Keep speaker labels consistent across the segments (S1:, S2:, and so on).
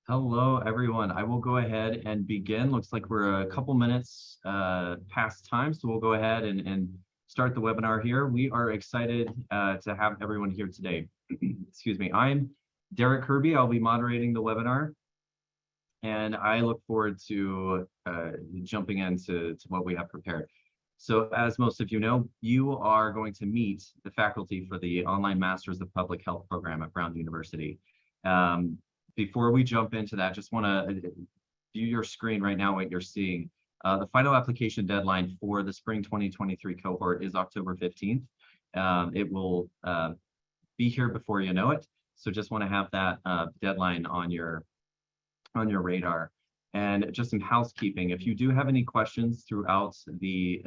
S1: Hello, everyone. I will go ahead and begin. Looks like we're a couple minutes past time, so we'll go ahead and start the webinar here. We are excited to have everyone here today. Excuse me. I'm Derek Kirby. I'll be moderating the webinar, and I look forward to jumping into what we have prepared. So as most of you know, you are going to meet the faculty for the Online Masters of Public Health program at Brown University. Before we jump into that, just want to view your screen right now, what you're seeing. The final application deadline for the spring 2023 cohort is October 15th. It will be here before you know it. So just want to have that deadline on your radar. And just some housekeeping, if you do have any questions throughout the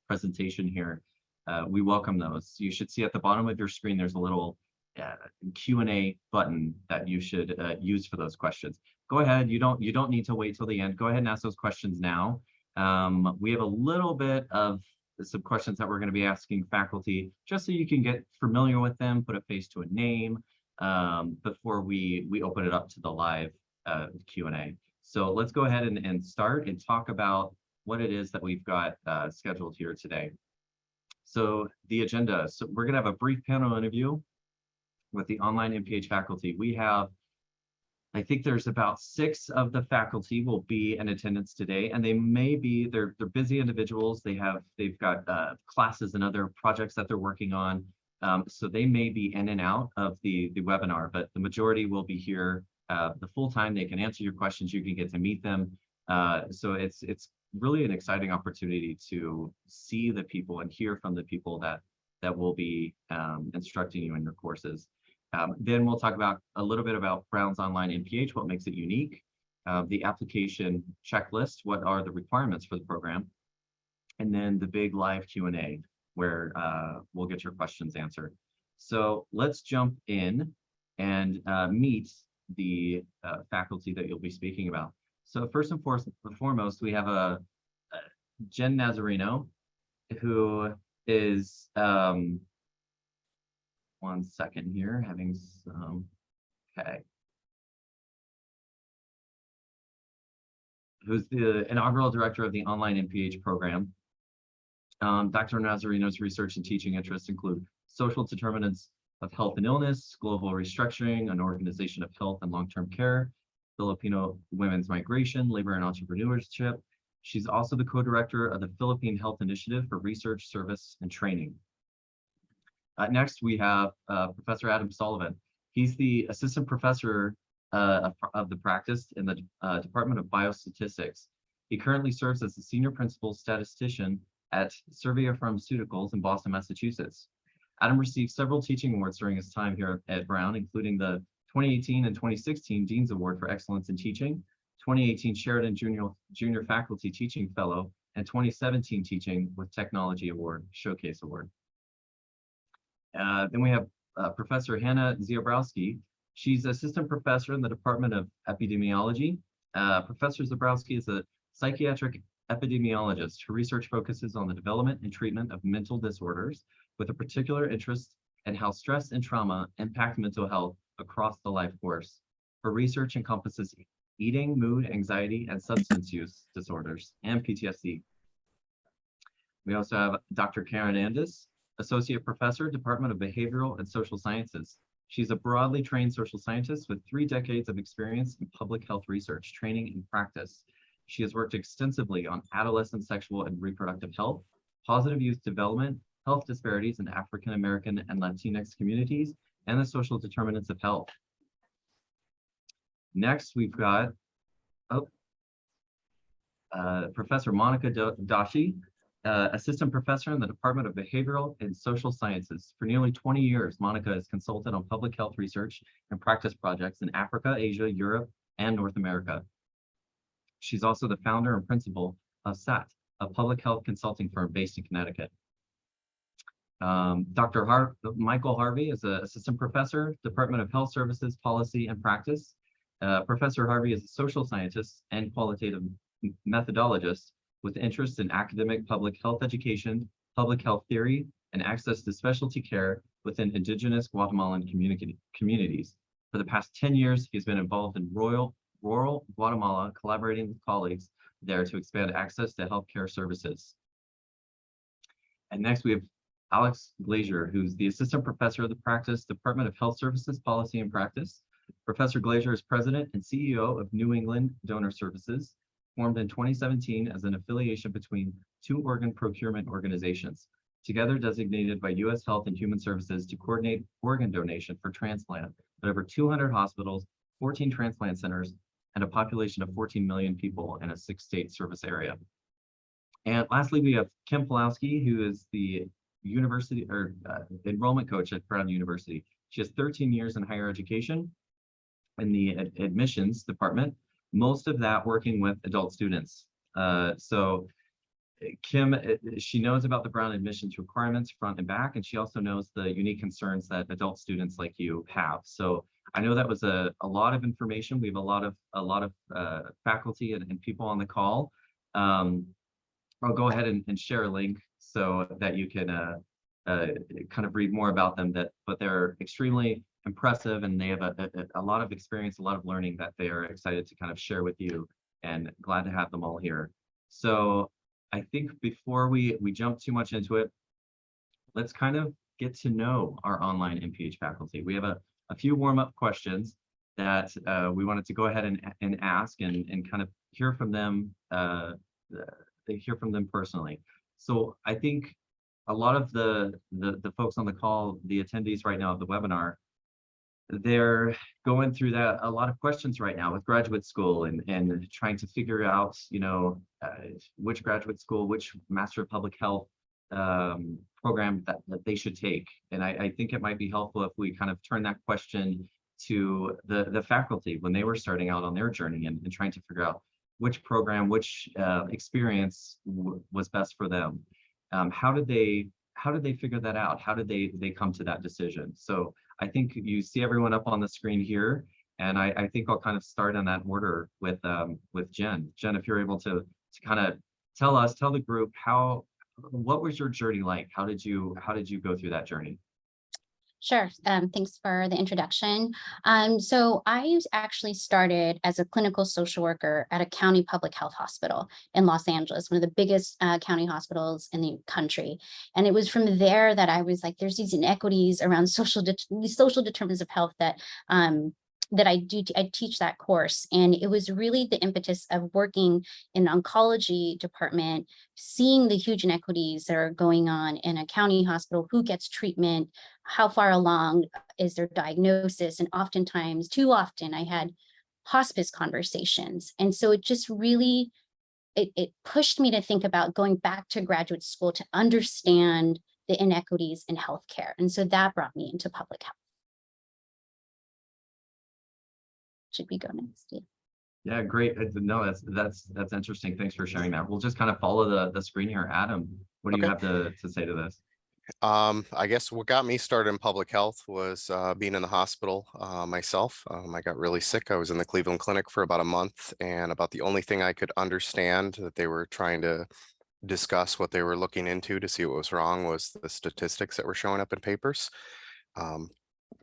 S1: presentation here, we welcome those. You should see at the bottom of your screen, there's a little Q&A button that you should use for those questions. Go ahead, you don't need to wait till the end. Go ahead and ask those questions now. We have a little bit of some questions that we're going to be asking faculty, just so you can get familiar with them, put a face to a name before we open it up to the live Q&A. So let's go ahead and start and talk about what it is that we've got scheduled here today. So the agenda, so we're going to have a brief panel interview with the online MPH faculty. We have, I think there's about 6 of the faculty will be in attendance today, and they may be, they're busy individuals. They've got classes and other projects that they're working on. So they may be in and out of the webinar, but the majority will be here the full time. They can answer your questions. You can get to meet them. So it's really an exciting opportunity to see the people and hear from the people that will be instructing you in your courses. Then we'll talk about a little bit about Brown's Online MPH, what makes it unique, the application checklist, what are the requirements for the program, and then the big live Q&A where we'll get your questions answered. So let's jump in and meet the faculty that you'll be speaking about. So first and foremost, we have Jen Nazarino, who is one second here, having some, okay. Who's the inaugural director of the Online MPH program. Dr. Nazarino's research and teaching interests include social determinants of health and illness, global restructuring, an organization of health and long-term care, Filipino women's migration, labor and entrepreneurship. She's also the co-director of the Philippine Health Initiative for Research, Service, and Training. Next, we have Professor Adam Sullivan. He's the assistant professor of the practice in the Department of Biostatistics. He currently serves as the senior principal statistician at Servier Pharmaceuticals in Boston, Massachusetts. Adam received several teaching awards during his time here at Brown, including the 2018 and 2016 Dean's Award for Excellence in Teaching, 2018 Sheridan Junior Faculty Teaching Fellow, and 2017 Teaching with Technology Award, Showcase Award. Then we have Professor Hannah Ziobrowski. She's assistant professor in the Department of Epidemiology. Professor Ziobrowski is a psychiatric epidemiologist. Her research focuses on the development and treatment of mental disorders, with a particular interest in how stress and trauma impact mental health across the life course. Her research encompasses eating, mood, anxiety, and substance use disorders, and PTSD. We also have Dr. Karen Andis, Associate Professor, Department of Behavioral and Social Sciences. She's a broadly trained social scientist with 3 decades of experience in public health research, training, and practice. She has worked extensively on adolescent sexual and reproductive health, positive youth development, health disparities in African American and Latinx communities, and the social determinants of health. Next, we've got Professor Monica Dashi, assistant professor in the Department of Behavioral and Social Sciences. For nearly 20 years, Monica has consulted on public health research and practice projects in Africa, Asia, Europe, and North America. She's also the founder and principal of SAT, a public health consulting firm based in Connecticut. Dr. Michael Harvey is an assistant professor, Department of Health Services, Policy and Practice. Professor Harvey is a social scientist and qualitative methodologist with interest in academic public health education, public health theory, and access to specialty care within indigenous Guatemalan communities. For the past 10 years, he's been involved in rural Guatemala, collaborating with colleagues there to expand access to healthcare services. And next we have Alex Glazier, who's the Assistant Professor of the Practice Department of Health Services, Policy and Practice. Professor Glazier is President and CEO of New England Donor Services, formed in 2017 as an affiliation between two organ procurement organizations, together designated by U.S. Health and Human Services to coordinate organ donation for transplant at over 200 hospitals, 14 transplant centers, and a population of 14 million people in a 6-state service area. And lastly, we have Kim Pulowski, who is the university or enrollment coach at Brown University. She has 13 years in higher education in the admissions department, most of that working with adult students. So Kim, she knows about the Brown admissions requirements front and back, and she also knows the unique concerns that adult students like you have. So I know that was a lot of information. We have a lot of faculty and people on the call. I'll go ahead and share a link so that you can kind of read more about them. But they're extremely impressive, and they have a lot of experience, a lot of learning that they are excited to kind of share with you, and glad to have them all here. So I think before we jump too much into it, let's kind of get to know our online MPH faculty. We have a few warm-up questions that we wanted to go ahead and ask and kind of hear from them personally. So I think a lot of the folks on the call, the attendees right now of the webinar, they're going through a lot of questions right now with graduate school and trying to figure out, which graduate school, which Master of Public Health program that they should take. And I think it might be helpful if we kind of turn that question to the faculty when they were starting out on their journey and trying to figure out which program, which experience was best for them. How did they figure that out? How did they come to that decision? So I think you see everyone up on the screen here, and I think I'll kind of start in that order with Jen. Jen, if you're able to kind of tell the group what was your journey like? How did you go through that journey?
S2: Sure. Thanks for the introduction. So I actually started as a clinical social worker at a county public health hospital in Los Angeles, one of the biggest county hospitals in the country. And it was from there that I was like, there's these inequities around social determinants of health that I teach that course. And it was really the impetus of working in an oncology department, seeing the huge inequities that are going on in a county hospital, who gets treatment, how far along is their diagnosis. And oftentimes, too often, I had hospice conversations. And so it just really, it pushed me to think about going back to graduate school to understand the inequities in healthcare. And so that brought me into public health. Should we go next?
S1: Yeah, great. No, that's interesting. Thanks for sharing that. We'll just kind of follow the screen here. Adam, what do you have to say to this?
S3: I guess what got me started in public health was being in the hospital myself. I got really sick. I was in the Cleveland Clinic for about a month, and about the only thing I could understand that they were trying to discuss, what they were looking into to see what was wrong, was the statistics that were showing up in papers.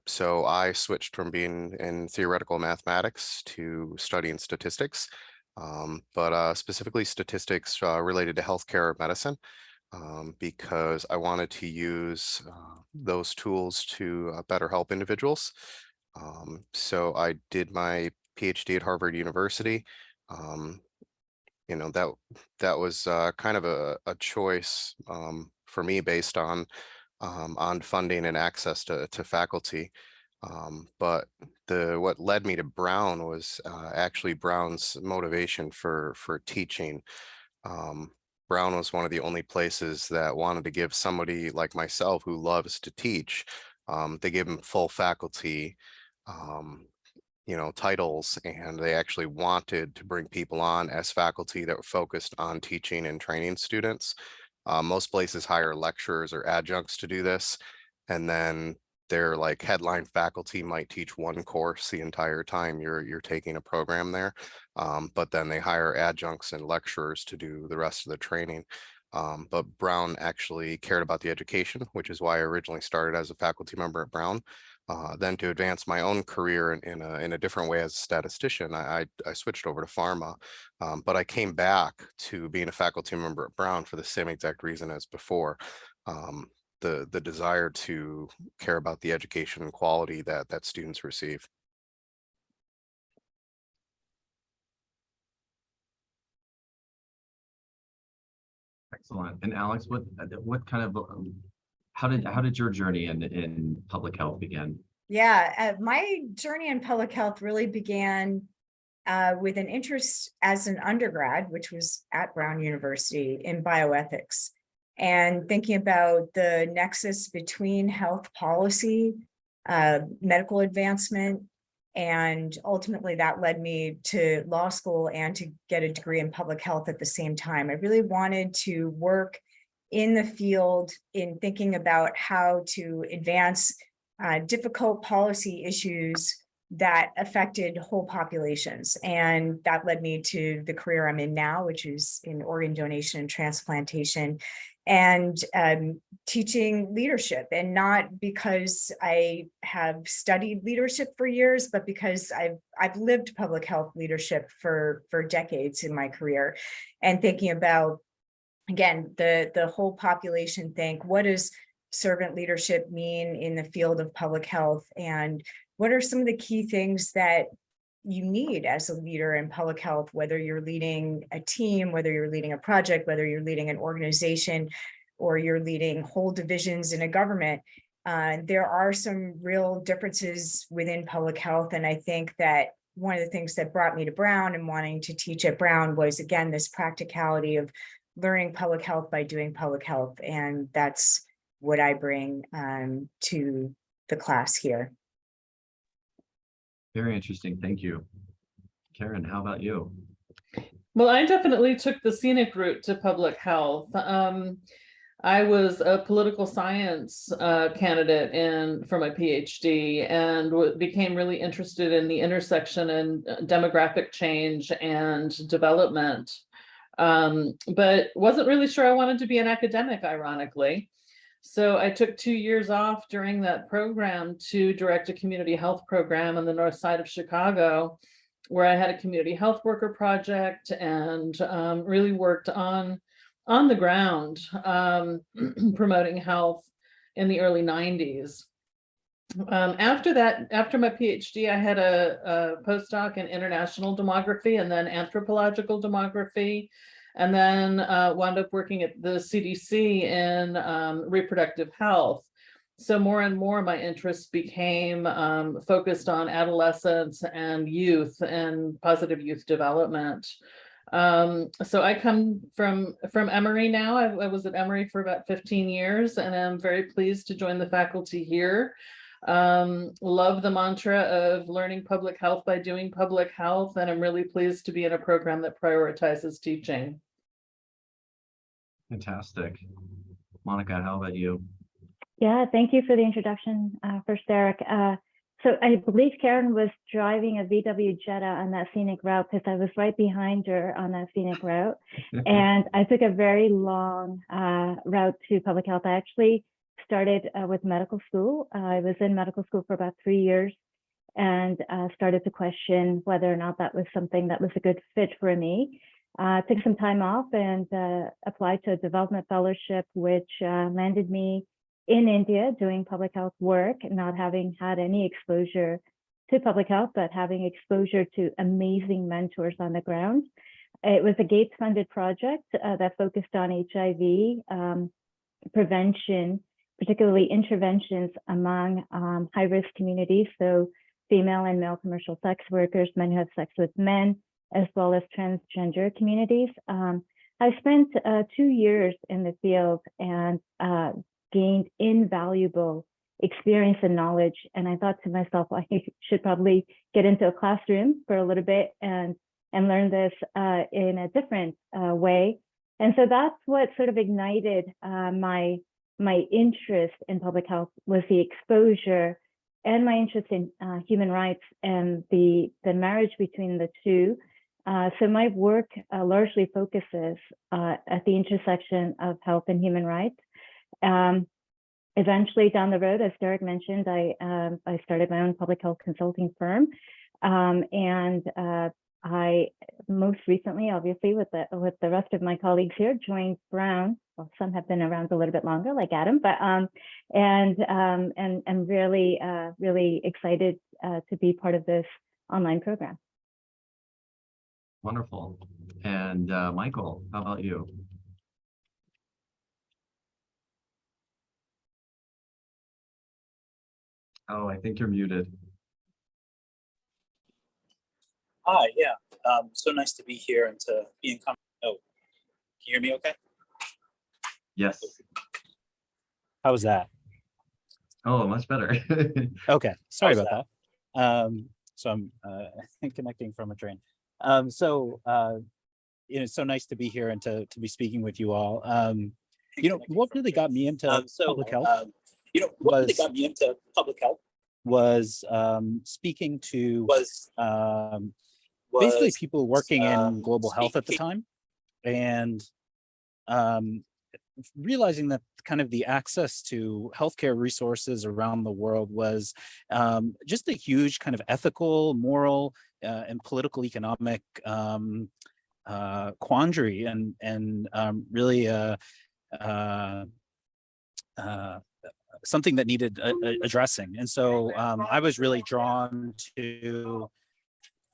S3: So I switched from being in theoretical mathematics to studying statistics, but specifically statistics related to healthcare or medicine, because I wanted to use those tools to better help individuals. So I did my PhD at Harvard University. That was kind of a choice for me based on funding and access to faculty. But what led me to Brown was actually Brown's motivation for teaching. Brown was one of the only places that wanted to give somebody like myself who loves to teach, they gave them full faculty titles, and they actually wanted to bring people on as faculty that were focused on teaching and training students. Most places hire lecturers or adjuncts to do this, and then their like headline faculty might teach one course the entire time you're taking a program there, but then they hire adjuncts and lecturers to do the rest of the training. But Brown actually cared about the education, which is why I originally started as a faculty member at Brown. Then to advance my own career in a different way as a statistician, I switched over to pharma, but I came back to being a faculty member at Brown for the same exact reason as before. The desire to care about the education and quality that students receive.
S1: Excellent. And Alex, what kind of how did your journey in public health begin?
S4: Yeah, my journey in public health really began with an interest as an undergrad, which was at Brown University, in bioethics, and thinking about the nexus between health policy, medical advancement, and ultimately that led me to law school and to get a degree in public health at the same time. I really wanted to work in the field in thinking about how to advance difficult policy issues that affected whole populations. And that led me to the career I'm in now, which is in organ donation and transplantation, and teaching leadership. And not because I have studied leadership for years, but because I've lived public health leadership for decades in my career, and thinking about, again, the whole population think, what does servant leadership mean in the field of public health? And what are some of the key things that you need as a leader in public health, whether you're leading a team, whether you're leading a project, whether you're leading an organization, or you're leading whole divisions in a government? There are some real differences within public health. And I think that one of the things that brought me to Brown and wanting to teach at Brown was, again, this practicality of learning public health by doing public health. And that's what I bring to the class here.
S1: Very interesting. Thank you. Karen, how about you?
S5: Well, I definitely took the scenic route to public health. I was a political science candidate for my PhD, and became really interested in the intersection and demographic change and development, but wasn't really sure I wanted to be an academic, ironically. So I took 2 years off during that program to direct a community health program on the north side of Chicago, where I had a community health worker project and really worked on the ground, promoting health in the early 90s. After that, after my PhD, I had a postdoc in international demography and then anthropological demography, and then wound up working at the CDC in reproductive health. So more and more my interests became focused on adolescents and youth and positive youth development. So I come from Emory now. I was at Emory for about 15 years, and I'm very pleased to join the faculty here. Love the mantra of learning public health by doing public health, and I'm really pleased to be in a program that prioritizes teaching.
S1: Fantastic. Monica, how about you?
S6: Yeah, thank you for the introduction, first, Derek. So I believe Karen was driving a VW Jetta on that scenic route, because I was right behind her on that scenic route. And I took a very long route to public health. I actually started with medical school. I was in medical school for about 3 years, and started to question whether or not that was something that was a good fit for me. Took some time off and applied to a development fellowship, which landed me in India doing public health work, not having had any exposure to public health, but having exposure to amazing mentors on the ground. It was a Gates-funded project that focused on HIV prevention, particularly interventions among high-risk communities, so female and male commercial sex workers, men who have sex with men, as well as transgender communities. I spent 2 years in the field and gained invaluable experience and knowledge. And I thought to myself, I should probably get into a classroom for a little bit and learn this in a different way. And so that's what sort of ignited my interest in public health, was the exposure and my interest in human rights and the marriage between the two. So my work largely focuses at the intersection of health and human rights. Eventually down the road, as Derek mentioned, I started my own public health consulting firm. I most recently, obviously, with the rest of my colleagues here, joined Brown. Well, some have been around a little bit longer, like Adam, but and really excited to be part of this online program.
S1: Wonderful. And Michael, how about you? Oh, I think you're muted.
S7: Hi, yeah. So nice to be here and to be in conversation. Oh, can you hear me okay?
S1: Yes.
S7: How was that?
S1: Oh, much better.
S7: Okay, sorry
S1: How's
S7: about that. So I'm connecting from a train. It's so nice to be here and to be speaking with you all. What really got me into public health was speaking to basically people working in global health at the time, and realizing that kind of the access to healthcare resources around the world was just a huge kind of ethical, moral, and political economic quandary, and really something that needed addressing. And so I was really drawn to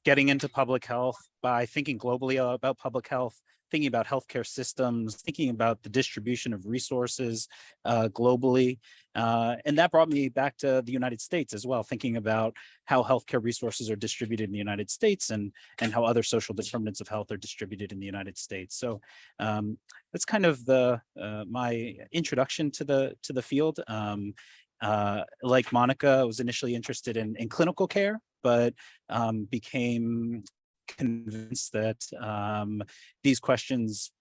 S7: getting into public health by thinking globally about public health, thinking about healthcare systems, thinking about the distribution of resources globally. And that brought me back to the United States as well, thinking about how healthcare resources are distributed in the United States and how other social determinants of health are distributed in the United States. So that's kind of my introduction to the field. Like Monica, I was initially interested in clinical care, but became convinced that these questions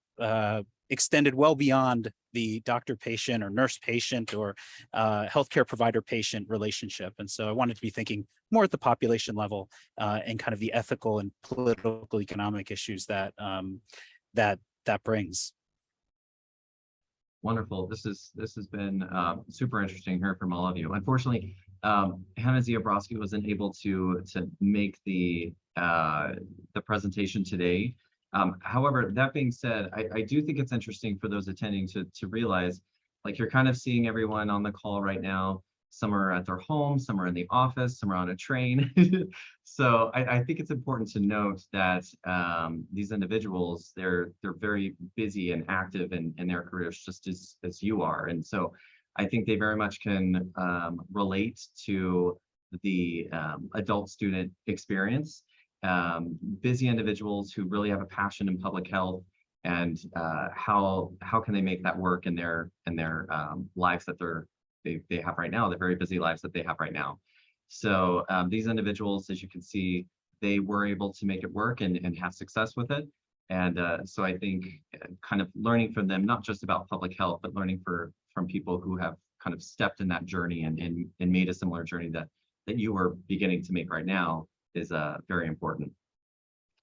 S7: extended well beyond the doctor-patient or nurse-patient or healthcare provider-patient relationship. And so I wanted to be thinking more at the population level and kind of the ethical and political economic issues that that brings.
S1: Wonderful. This has been super interesting hearing from all of you. Unfortunately, Hannah Ziobrowski wasn't able to make the presentation today. However, that being said, I do think it's interesting for those attending to realize, like, you're kind of seeing everyone on the call right now. Some are at their home, some are in the office, some are on a train. So I think it's important to note that these individuals, they're very busy and active in their careers, just as you are. And so I think they very much can relate to the adult student experience. Busy individuals who really have a passion in public health, and how can they make that work in their lives that they have right now, the very busy lives that they have right now. So these individuals, as you can see, they were able to make it work and have success with it. And so I think kind of learning from them, not just about public health, but learning from people who have kind of stepped in that journey and made a similar journey that you are beginning to make right now is very important.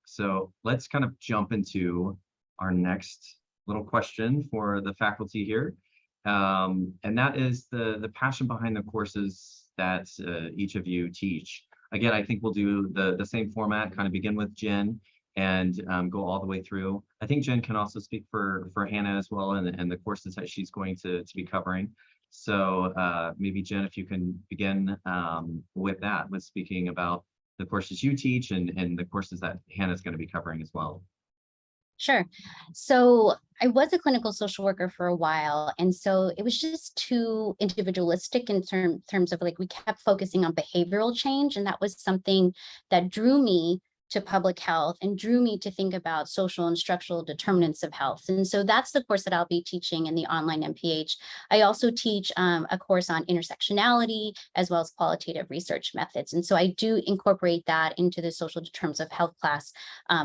S1: So let's kind of jump into our next little question for the faculty here. And that is the passion behind the courses that each of you teach. Again, I think we'll do the same format, kind of begin with Jen and go all the way through. I think Jen can also speak for Hannah as well, and the courses that she's going to be covering. So maybe Jen, if you can begin with speaking about the courses you teach and the courses that Hannah's going to be covering as well.
S2: Sure. So I was a clinical social worker for a while. And so it was just too individualistic in terms of, like, we kept focusing on behavioral change. And that was something that drew me to public health and drew me to think about social and structural determinants of health. And so that's the course that I'll be teaching in the online MPH. I also teach a course on intersectionality as well as qualitative research methods. And so I do incorporate that into the social determinants of health class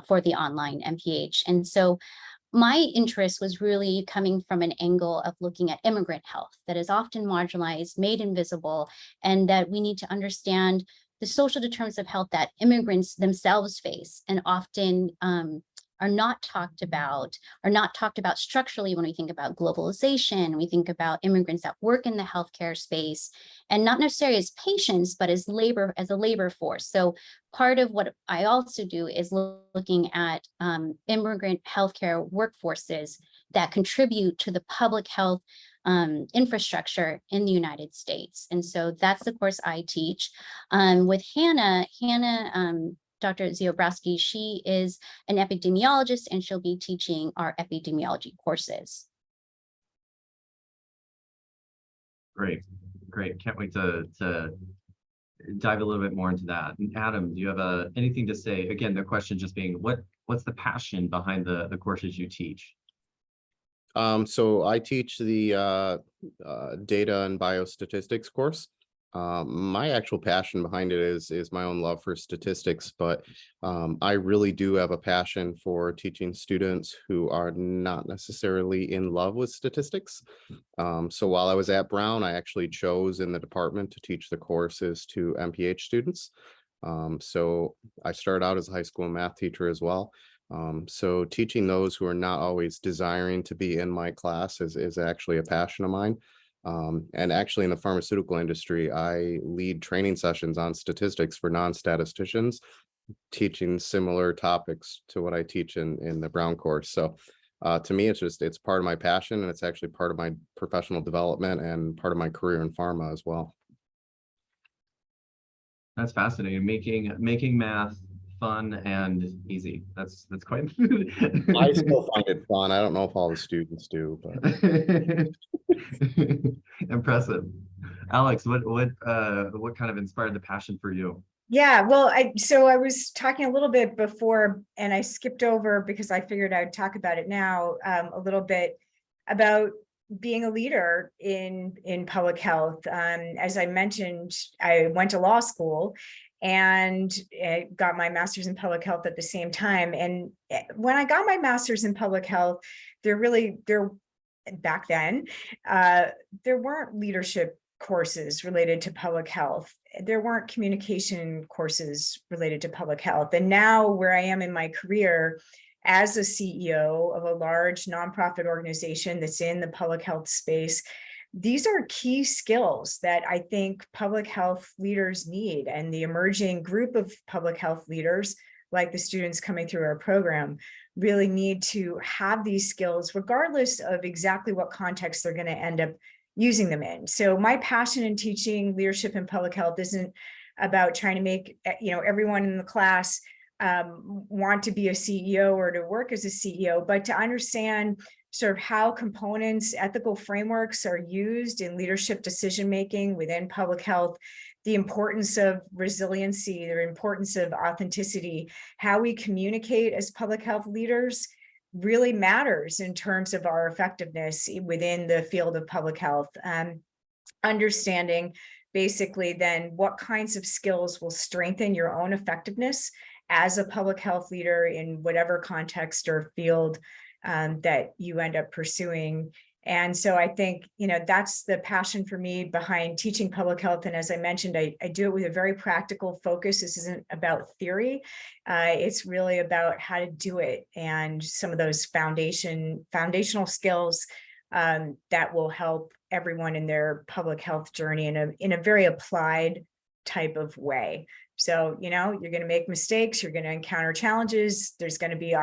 S2: for the online MPH. And so my interest was really coming from an angle of looking at immigrant health that is often marginalized, made invisible, and that we need to understand the social determinants of health that immigrants themselves face and often are not talked about structurally when we think about globalization, we think about immigrants that work in the healthcare space, and not necessarily as patients, but as a labor force. So part of what I also do is looking at immigrant healthcare workforces that contribute to the public health infrastructure in the United States. And so that's the course I teach. With Hannah, Dr. Ziobrowski, she is an epidemiologist and she'll be teaching our epidemiology courses.
S1: Great. Can't wait to dive a little bit more into that. And Adam, do you have anything to say? Again, the question just being, what's the passion behind the courses you teach?
S3: So I teach the data and biostatistics course. My actual passion behind it is my own love for statistics, but I really do have a passion for teaching students who are not necessarily in love with statistics. So while I was at Brown, I actually chose in the department to teach the courses to MPH students. So I started out as a high school math teacher as well. So teaching those who are not always desiring to be in my class is actually a passion of mine. And actually in the pharmaceutical industry, I lead training sessions on statistics for non-statisticians, teaching similar topics to what I teach in the Brown course. So to me, it's part of my passion, and it's actually part of my professional development and part of my career in pharma as well.
S1: That's fascinating. Making math fun and easy. That's quite.
S3: I still find it fun. I don't know if all the students do, but
S1: impressive. Alex, what kind of inspired the passion for you?
S4: Yeah, well, I was talking a little bit before and I skipped over because I figured I'd talk about it now a little bit about being a leader in public health. As I mentioned, I went to law school and got my master's in public health at the same time. And when I got my master's in public health, back then, there weren't leadership courses related to public health. There weren't communication courses related to public health. And now where I am in my career as a CEO of a large nonprofit organization that's in the public health space, these are key skills that I think public health leaders need, and the emerging group of public health leaders, like the students coming through our program, really need to have these skills regardless of exactly what context they're going to end up using them in. So my passion in teaching leadership in public health isn't about trying to make everyone in the class want to be a CEO or to work as a CEO, but to understand sort of how components, ethical frameworks are used in leadership decision-making within public health, the importance of resiliency, the importance of authenticity, how we communicate as public health leaders really matters in terms of our effectiveness within the field of public health. Understanding basically then what kinds of skills will strengthen your own effectiveness as a public health leader in whatever context or field that you end up pursuing. And so I think, that's the passion for me behind teaching public health. And as I mentioned, I do it with a very practical focus. This isn't about theory. It's really about how to do it and some of those foundational skills that will help everyone in their public health journey in a very applied type of way. So, you're going to make mistakes, you're going to encounter challenges, there's going to be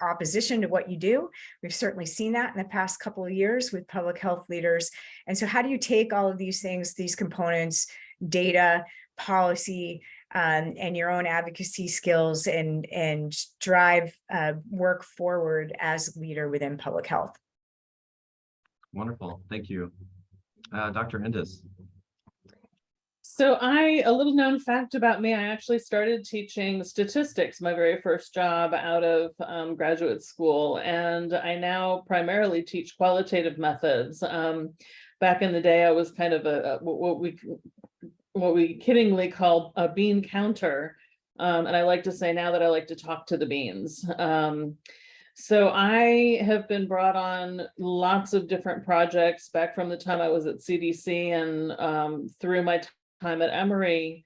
S4: opposition to what you do. We've certainly seen that in the past couple of years with public health leaders. And so how do you take all of these things, these components, data, policy, and your own advocacy skills and drive work forward as a leader within public health?
S1: Wonderful. Thank you. Dr. Hindis.
S5: So a little known fact about me, I actually started teaching statistics, my very first job out of graduate school, and I now primarily teach qualitative methods. Back in the day, I was kind of what we kiddingly call a bean counter, and I like to say now that I like to talk to the beans. So I have been brought on lots of different projects back from the time I was at CDC and through my time at Emory.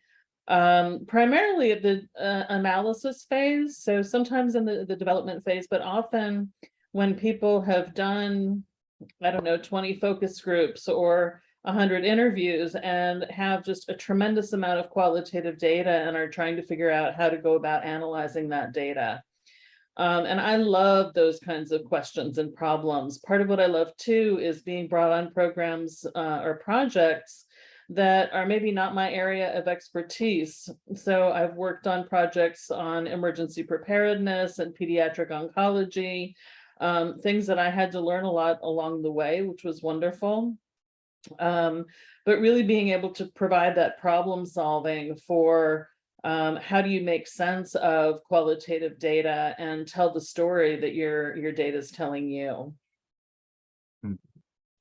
S5: Primarily at the analysis phase. So sometimes in the development phase, but often when people have done, I don't know, 20 focus groups or 100 interviews and have just a tremendous amount of qualitative data and are trying to figure out how to go about analyzing that data. And I love those kinds of questions and problems. Part of what I love too is being brought on programs or projects that are maybe not my area of expertise. So I've worked on projects on emergency preparedness and pediatric oncology, things that I had to learn a lot along the way, which was wonderful. But really being able to provide that problem solving for how do you make sense of qualitative data and tell the story that your data is telling you.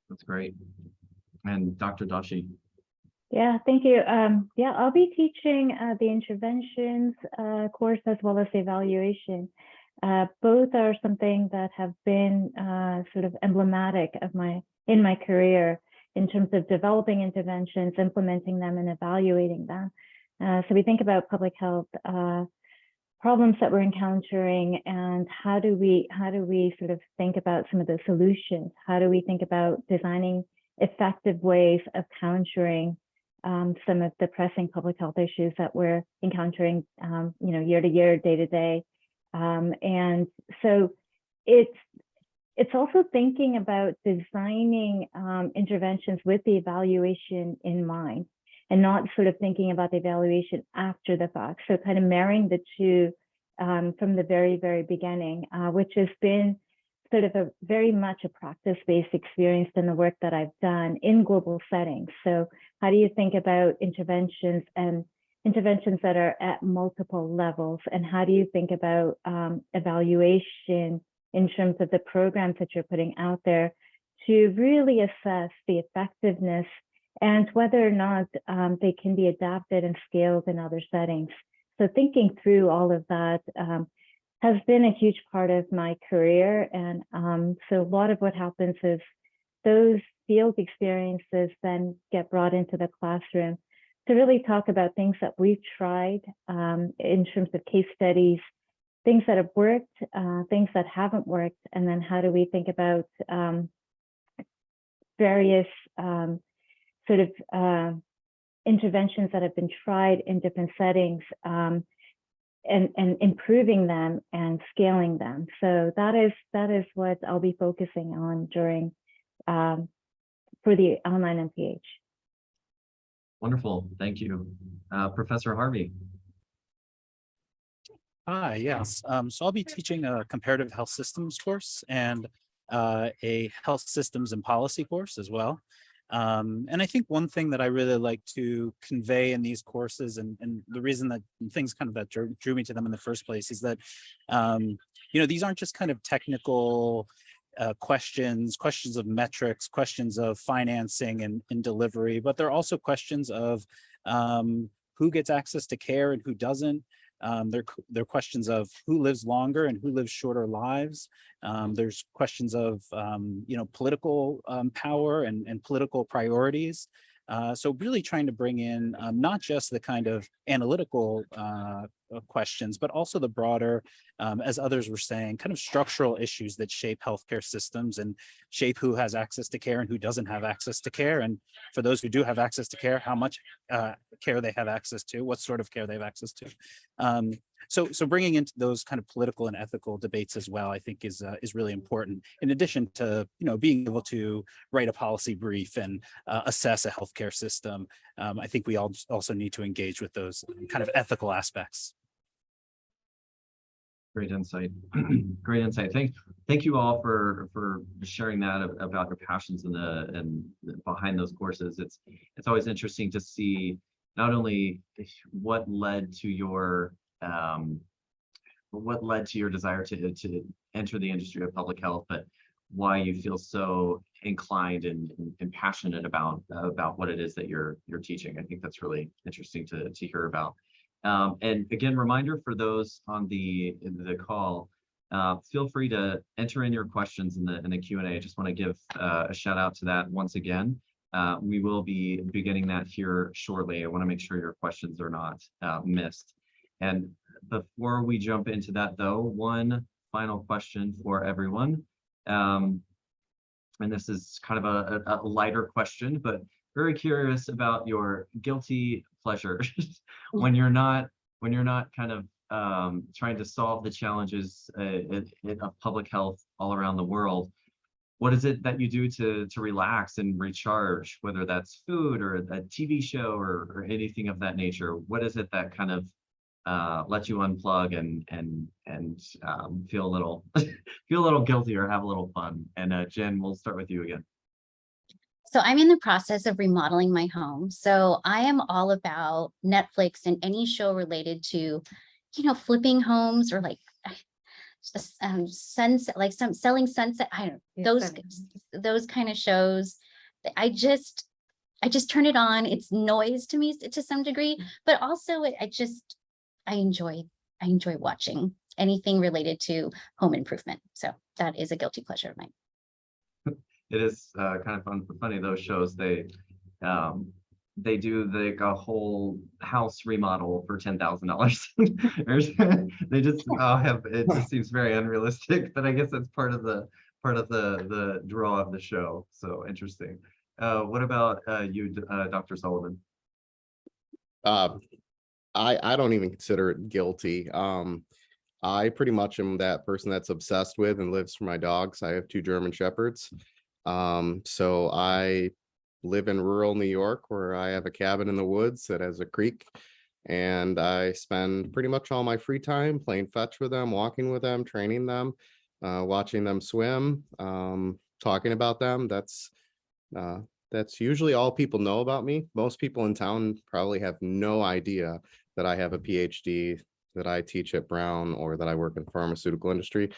S1: That's great. And Dr. Dashi.
S6: Yeah, thank you. Yeah, I'll be teaching the interventions course as well as the evaluation. Both are something that have been sort of emblematic of in my career in terms of developing interventions, implementing them, and evaluating them. So we think about public health problems that we're encountering, and how do we sort of think about some of the solutions? How do we think about designing effective ways of countering some of the pressing public health issues that we're encountering, year to year, day to day. And so it's also thinking about designing interventions with the evaluation in mind, and not sort of thinking about the evaluation after the fact. So kind of marrying the two from the very, very beginning, which has been sort of a very much a practice-based experience in the work that I've done in global settings. So how do you think about interventions and interventions that are at multiple levels? And how do you think about evaluation in terms of the programs that you're putting out there to really assess the effectiveness and whether or not they can be adapted and scaled in other settings? So thinking through all of that has been a huge part of my career. And so a lot of what happens is those field experiences then get brought into the classroom to really talk about things that we've tried in terms of case studies, things that have worked, things that haven't worked, and then how do we think about various sort of interventions that have been tried in different settings, and improving them and scaling them. So that is what I'll be focusing on during for the online MPH.
S1: Wonderful, thank you. Professor Harvey.
S7: Hi, yes. So I'll be teaching a comparative health systems course and a health systems and policy course as well. And I think one thing that I really like to convey in these courses, and the reason that things kind of that drew me to them in the first place, is that, these aren't just kind of technical questions of metrics, questions of financing and delivery, but they're also questions of who gets access to care and who doesn't. They're questions of who lives longer and who lives shorter lives. There's questions of, political power and political priorities. So really trying to bring in not just the kind of analytical questions, but also the broader, as others were saying, kind of structural issues that shape healthcare systems and shape who has access to care and who doesn't have access to care. And for those who do have access to care, how much care they have access to, what sort of care they have access to. So bringing into those kind of political and ethical debates as well, I think is really important. In addition to being able to write a policy brief and assess a healthcare system, I think we all also need to engage with those kind of ethical aspects.
S1: Great insight. Great insight. Thank you all for sharing that about your passions and behind those courses. It's always interesting to see not only what led to your desire to enter the industry of public health, but why you feel so inclined and passionate about what it is that you're teaching. I think that's really interesting to hear about. And again, reminder for those on the call, feel free to enter in your questions in the Q&A. I just want to give a shout out to that once again. we will be beginning that here shortly. I want to make sure your questions are not missed. And before we jump into that, though, one final question for everyone. And this is kind of a lighter question, but very curious about your guilty pleasure when you're not kind of trying to solve the challenges of public health all around the world. What is it that you do to relax and recharge, whether that's food or a TV show or anything of that nature? What is it that kind of lets you unplug and feel a little feel a little guilty or have a little fun? And Jen, we'll start with you again.
S2: So I'm in the process of remodeling my home. So I am all about Netflix and any show related to, flipping homes or like sunset, like some selling sunset. I don't know, those kind of shows. I just turn it on. It's noise to me to some degree, but also I enjoy watching anything related to home improvement. So that is a guilty pleasure of mine.
S1: It is kind of funny, those shows, they do like a whole house remodel for $10,000. They just it just seems very unrealistic, but I guess that's part of the draw of the show. So interesting. What about you, Dr. Sullivan?
S3: I don't even consider it guilty. I pretty much am that person that's obsessed with and lives for my dogs. I have 2 German Shepherds. So I live in rural New York where I have a cabin in the woods that has a creek, and I spend pretty much all my free time playing fetch with them, walking with them, training them, watching them swim, talking about them. That's usually all people know about me. Most people in town probably have no idea that I have a PhD, that I teach at Brown, or that I work in the pharmaceutical industry.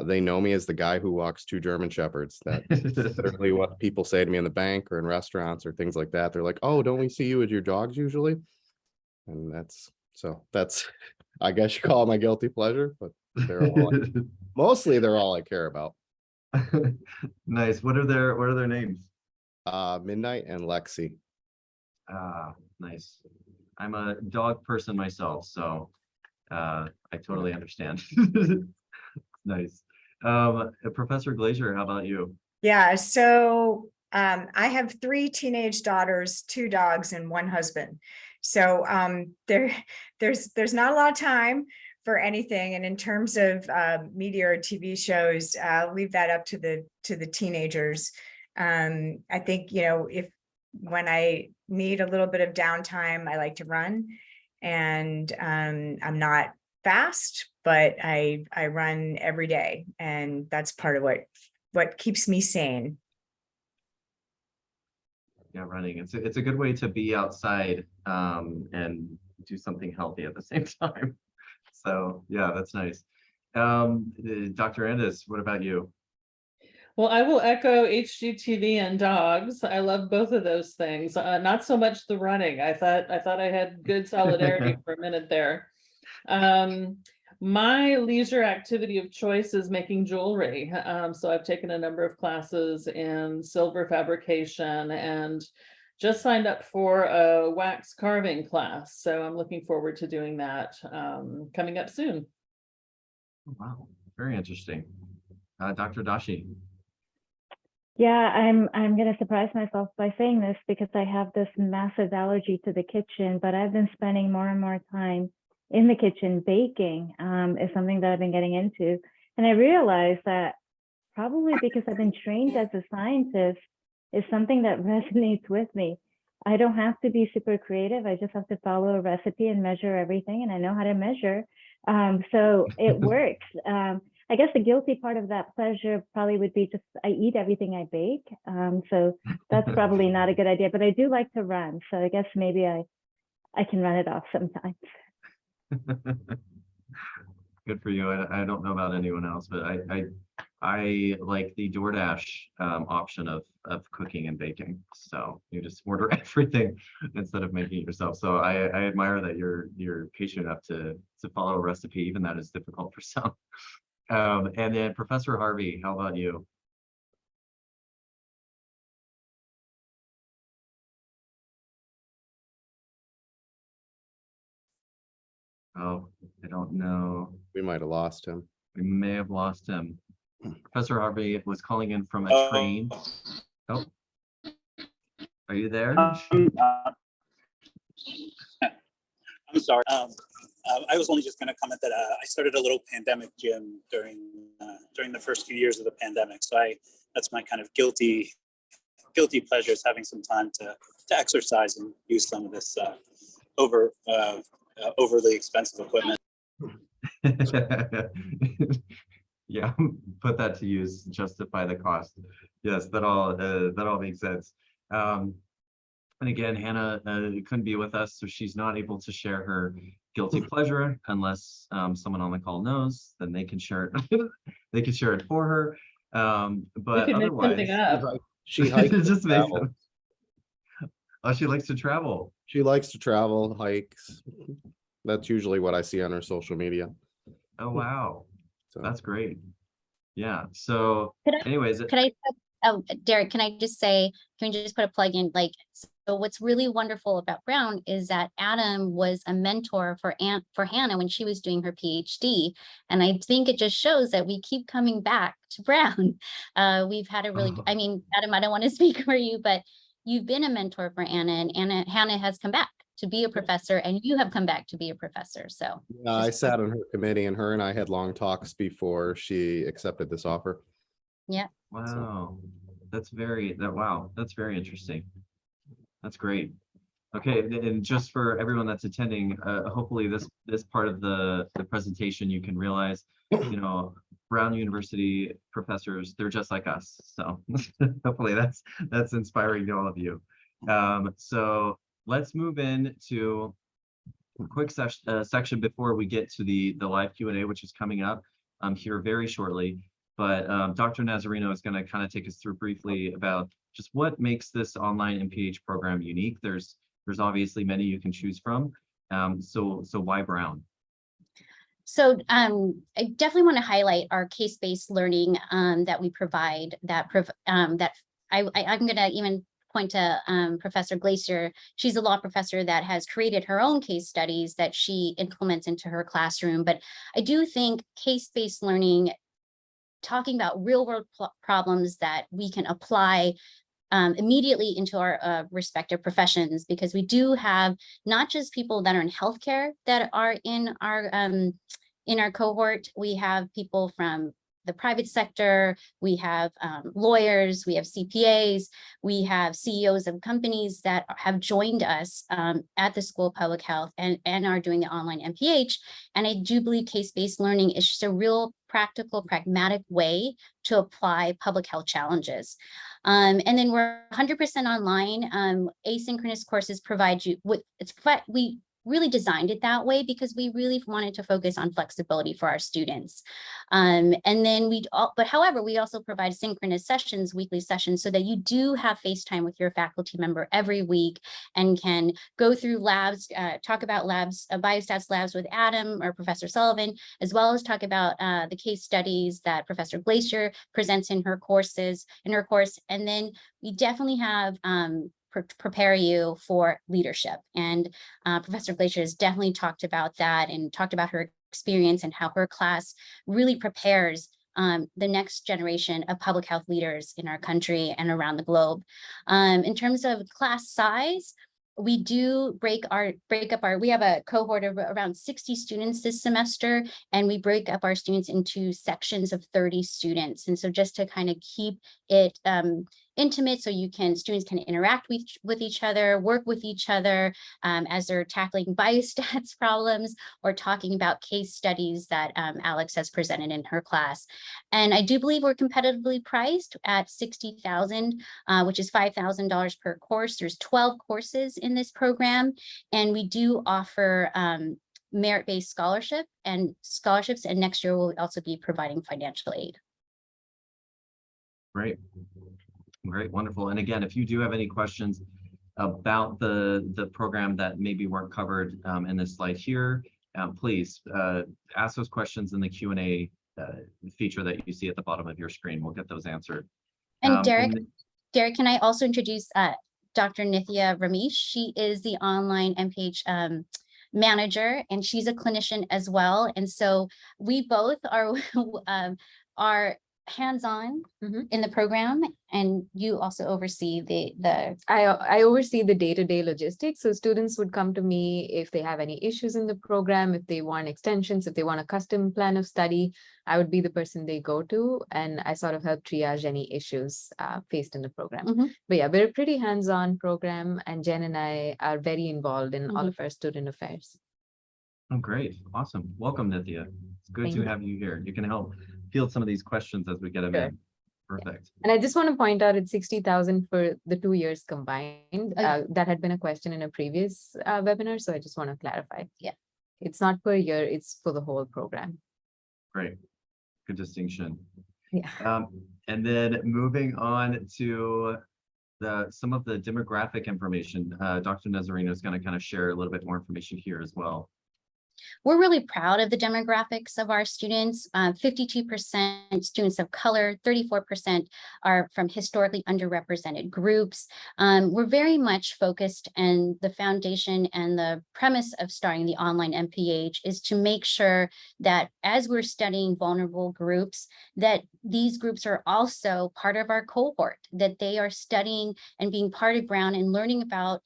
S3: They know me as the guy who walks 2 German Shepherds. That's literally what people say to me in the bank or in restaurants or things like that. They're like, "Oh, don't we see you with your dogs usually?" And that's, I guess you call it my guilty pleasure, but mostly they're all I care about.
S1: Nice. What are their names?
S3: Midnight and Lexi.
S1: Nice. I'm a dog person myself, so I totally understand. Nice. Professor Glazier, how about you?
S4: Yeah, so I have 3 teenage daughters, 2 dogs, and 1 husband. So there's not a lot of time for anything. And in terms of media or TV shows, I'll leave that up to the teenagers. I think, when I need a little bit of downtime, I like to run, and I'm not fast, but I run every day, and that's part of what keeps me sane.
S1: Yeah, running. It's a good way to be outside and do something healthy at the same time. So yeah, that's nice. Dr. Andis, what about you?
S5: Well, I will echo HGTV and dogs. I love both of those things. Not so much the running. I thought I had good solidarity for a minute there. My leisure activity of choice is making jewelry. So I've taken a number of classes in silver fabrication and just signed up for a wax carving class. So I'm looking forward to doing that coming up soon.
S1: Wow, very interesting. Dr. Dashi.
S6: Yeah, I'm gonna surprise myself by saying this because I have this massive allergy to the kitchen, but I've been spending more and more time in the kitchen. Baking is something that I've been getting into. And I realized that probably because I've been trained as a scientist is something that resonates with me. I don't have to be super creative. I just have to follow a recipe and measure everything, and I know how to measure. So it works. I guess the guilty part of that pleasure probably would be just I eat everything I bake. So that's probably not a good idea, but I do like to run. So I guess maybe I can run it off sometimes.
S1: Good for you. I don't know about anyone else, but I like the DoorDash option of cooking and baking. So you just order everything instead of making it yourself. So I admire that you're patient enough to follow a recipe, even that is difficult for some. And then Professor Harvey, how about you? Oh, I don't know.
S3: We might have lost him.
S1: We may have lost him. Professor Harvey was calling in from a train. Oh, are you there?
S8: I'm sorry. I was only just going to comment that I started a little pandemic gym during the first few years of the pandemic. So that's my kind of guilty pleasure, is having some time to exercise and use some of this overly expensive equipment.
S1: Yeah, put that to use, justify the cost. Yes, that all makes sense. And again, Hannah couldn't be with us, so she's not able to share her guilty pleasure unless someone on the call knows, then they can share it. They can share it for her. But
S5: could make
S1: otherwise,
S5: something up.
S3: She hikes.
S1: it just
S3: and
S1: makes
S3: travels.
S1: Oh, she likes to travel.
S3: She likes to travel, hikes. That's usually what I see on her social media.
S1: Oh, wow.
S3: So
S1: That's great. Yeah. So
S2: Could I-
S1: anyways,
S2: Could I, oh, Derek, can I just say, can we just put a plug in? Like, so what's really wonderful about Brown is that Adam was a mentor for Hannah when she was doing her PhD. And I think it just shows that we keep coming back to Brown. We've had a really,
S1: Oh.
S2: I mean, Adam, I don't want to speak for you, but you've been a mentor for Anna, and Hannah has come back to be a professor, and you have come back to be a professor. So
S3: I
S2: just-
S3: sat on her committee, and her and I had long talks before she accepted this offer.
S1: wow. That's wow, that's very interesting. That's great. Okay, and just for everyone that's attending, hopefully this part of the presentation, you can realize, you know, Brown University professors, they're just like us. So hopefully that's inspiring to all of you. So let's move into a quick section before we get to the live Q&A, which is coming up here very shortly. But Dr. Nazarino is going to kind of take us through briefly about just what makes this online MPH program unique. There's obviously many you can choose from. So why Brown?
S2: So I definitely want to highlight our case-based learning that we provide. I'm going to even point to Professor Glacier. She's a law professor that has created her own case studies that she implements into her classroom. But I do think case-based learning, talking about real-world problems that we can apply immediately into our respective professions, because we do have not just people that are in healthcare that are in our cohort. We have people from the private sector, we have lawyers, we have CPAs, we have CEOs of companies that have joined us at the School of Public Health and are doing the online MPH. And I do believe case-based learning is just a real practical, pragmatic way to apply public health challenges. And then we're 100% online. Asynchronous courses provide you with, we really designed it that way because we really wanted to focus on flexibility for our students. And then however, we also provide synchronous sessions, weekly sessions, so that you do have FaceTime with your faculty member every week and can go through labs, talk about labs, biostats labs with Adam or Professor Sullivan, as well as talk about the case studies that Professor Glacier presents in her course. And then we definitely have prepare you for leadership. And Professor Glacier has definitely talked about that and talked about her experience and how her class really prepares the next generation of public health leaders in our country and around the globe. In terms of class size, we do we have a cohort of around 60 students this semester, and we break up our students into sections of 30 students. And so just to kind of keep it intimate, so students can interact with each other, work with each other as they're tackling biostats problems or talking about case studies that Alex has presented in her class. And I do believe we're competitively priced at $60,000, which is $5,000 per course. There's 12 courses in this program, and we do offer merit-based scholarships, and next year we'll also be providing financial aid.
S1: Great. Great, wonderful. And again, if you do have any questions about the program that maybe weren't covered in this slide here, please ask those questions in the Q&A feature that you see at the bottom of your screen. We'll get those answered.
S2: And Derek, can I also introduce Dr. Nithya Ramesh? She is the online MPH manager, and she's a clinician as well. And so we both are hands-on in the program, and you also oversee
S9: I oversee the day-to-day logistics. So students would come to me if they have any issues in the program, if they want extensions, if they want a custom plan of study, I would be the person they go to, and I sort of help triage any issues faced in the program. But yeah, we're a pretty hands-on program, and Jen and I are very involved in all of our student affairs.
S1: Oh, great. Awesome. Welcome, Nithya. It's good to
S9: Thank
S1: have you here. You can help field some of these questions as we get them
S9: Sure.
S1: in. Perfect.
S9: And I just want to point out it's 60,000 for the 2 years combined. That had been a question in a previous webinar, so I just want to clarify.
S2: Yeah.
S9: It's not per year, it's for the whole program.
S1: Great. Good distinction.
S9: Yeah.
S1: And then moving on to some of the demographic information, Dr. Nazarino is going to kind of share a little bit more information here as well.
S2: We're really proud of the demographics of our students. 52% students of color, 34% are from historically underrepresented groups. We're very much focused, and the foundation and the premise of starting the online MPH is to make sure that as we're studying vulnerable groups, that these groups are also part of our cohort, that they are studying and being part of Brown and learning about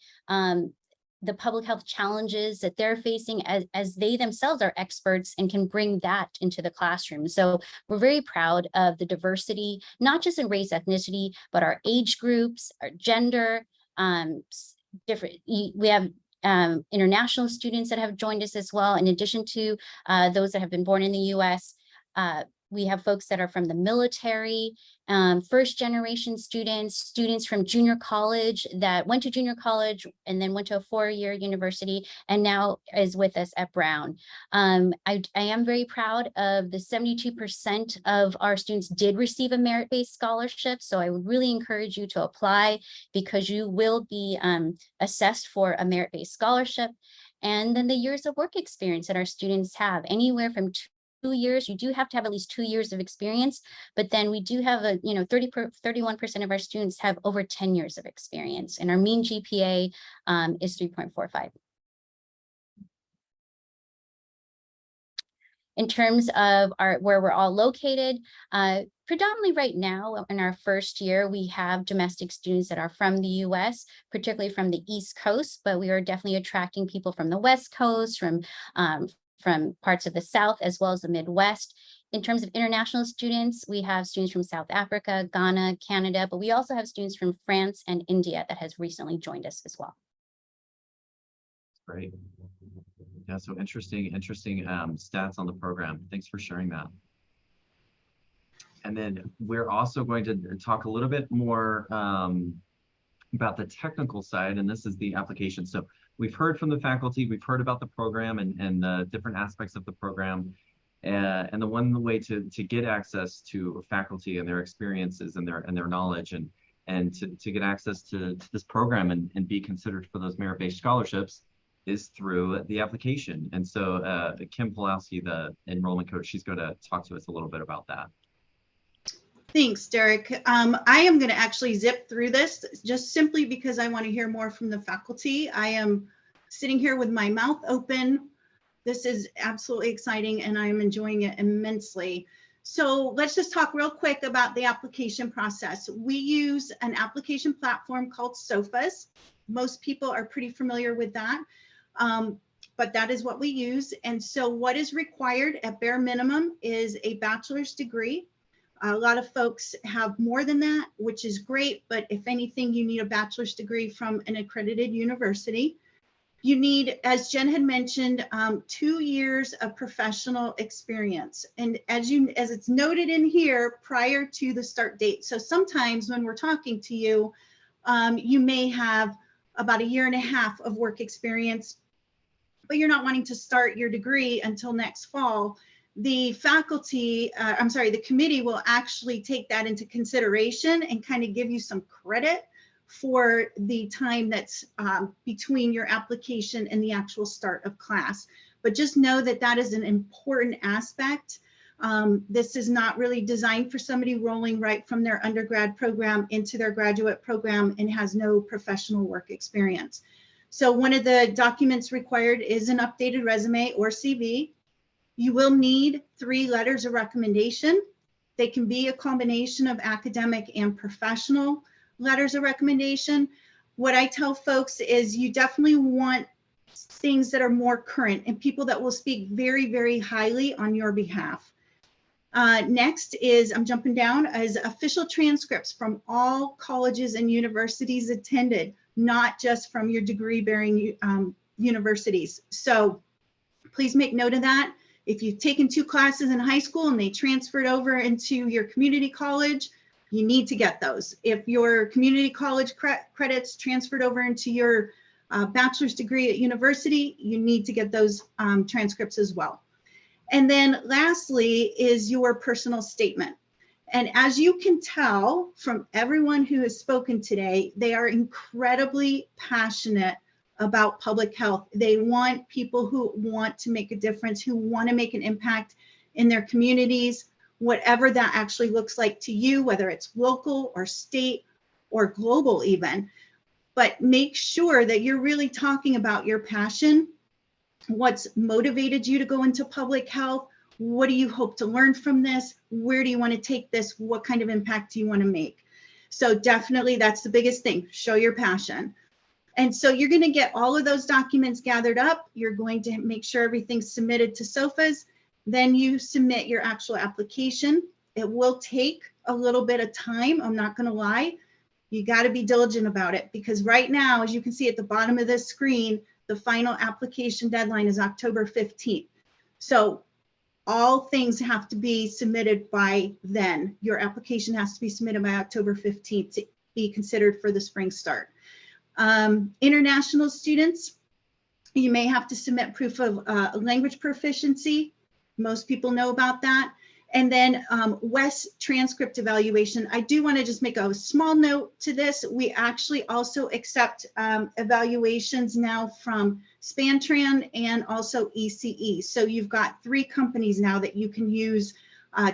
S2: the public health challenges that they're facing as they themselves are experts and can bring that into the classroom. So we're very proud of the diversity, not just in race, ethnicity, but our age groups, our gender, we have international students that have joined us as well, in addition to those that have been born in the US. We have folks that are from the military, first generation students from junior college that went to junior college and then went to a 4-year university and now is with us at Brown. I am very proud of the 72% of our students did receive a merit-based scholarship. So I would really encourage you to apply, because you will be assessed for a merit-based scholarship. And then the years of work experience that our students have, anywhere from 2 years. You do have to have at least 2 years of experience, but then we do have 31% of our students have over 10 years of experience, and our mean GPA is 3.45. In terms of where we're all located, predominantly right now in our first year, we have domestic students that are from the US, particularly from the East Coast, but we are definitely attracting people from the West Coast, from parts of the South, as well as the Midwest. In terms of international students, we have students from South Africa, Ghana, Canada, but we also have students from France and India that has recently joined us as well.
S1: Great. Yeah, so interesting stats on the program. Thanks for sharing that. And then we're also going to talk a little bit more about the technical side, and this is the application. So we've heard from the faculty, we've heard about the program and the different aspects of the program. And the one way to get access to faculty and their experiences and their knowledge and to get access to this program and be considered for those merit-based scholarships is through the application. And so Kim Pulowski, the enrollment coach, she's going to talk to us a little bit about that.
S10: Thanks, Derek. I am going to actually zip through this just simply because I want to hear more from the faculty. I am sitting here with my mouth open. This is absolutely exciting and I am enjoying it immensely. So let's just talk real quick about the application process. We use an application platform called SOFAS. Most people are pretty familiar with that, but that is what we use. And so what is required at bare minimum is a bachelor's degree. A lot of folks have more than that, which is great, but if anything, you need a bachelor's degree from an accredited university. You need, as Jen had mentioned, 2 years of professional experience. And as it's noted in here, prior to the start date. So sometimes when we're talking to you, you may have about 1.5 years of work experience, but you're not wanting to start your degree until next fall. The faculty, the committee will actually take that into consideration and kind of give you some credit for the time that's between your application and the actual start of class. But just know that that is an important aspect. This is not really designed for somebody rolling right from their undergrad program into their graduate program and has no professional work experience. So one of the documents required is an updated resume or CV. You will need 3 letters of recommendation. They can be a combination of academic and professional letters of recommendation. What I tell folks is you definitely want things that are more current and people that will speak very, very highly on your behalf. Next is, I'm jumping down, is official transcripts from all colleges and universities attended, not just from your degree-bearing universities. So please make note of that. If you've taken 2 classes in high school and they transferred over into your community college, you need to get those. If your community college credits transferred over into your bachelor's degree at university, you need to get those transcripts as well. And then lastly is your personal statement. And as you can tell from everyone who has spoken today, they are incredibly passionate about public health. They want people who want to make a difference, who want to make an impact in their communities, whatever that actually looks like to you, whether it's local or state or global even. But make sure that you're really talking about your passion, what's motivated you to go into public health, what do you hope to learn from this, where do you want to take this, what kind of impact do you want to make. So definitely that's the biggest thing, show your passion. And so you're going to get all of those documents gathered up. You're going to make sure everything's submitted to SOFAs. Then you submit your actual application. It will take a little bit of time. I'm not going to lie. You got to be diligent about it because right now, as you can see at the bottom of this screen, the final application deadline is October 15th. So all things have to be submitted by then. Your application has to be submitted by October 15th to be considered for the spring start. International students, you may have to submit proof of language proficiency. Most people know about that. And then WES transcript evaluation. I do want to just make a small note to this. We actually also accept evaluations now from Spantran and also ECE. So you've got 3 companies now that you can use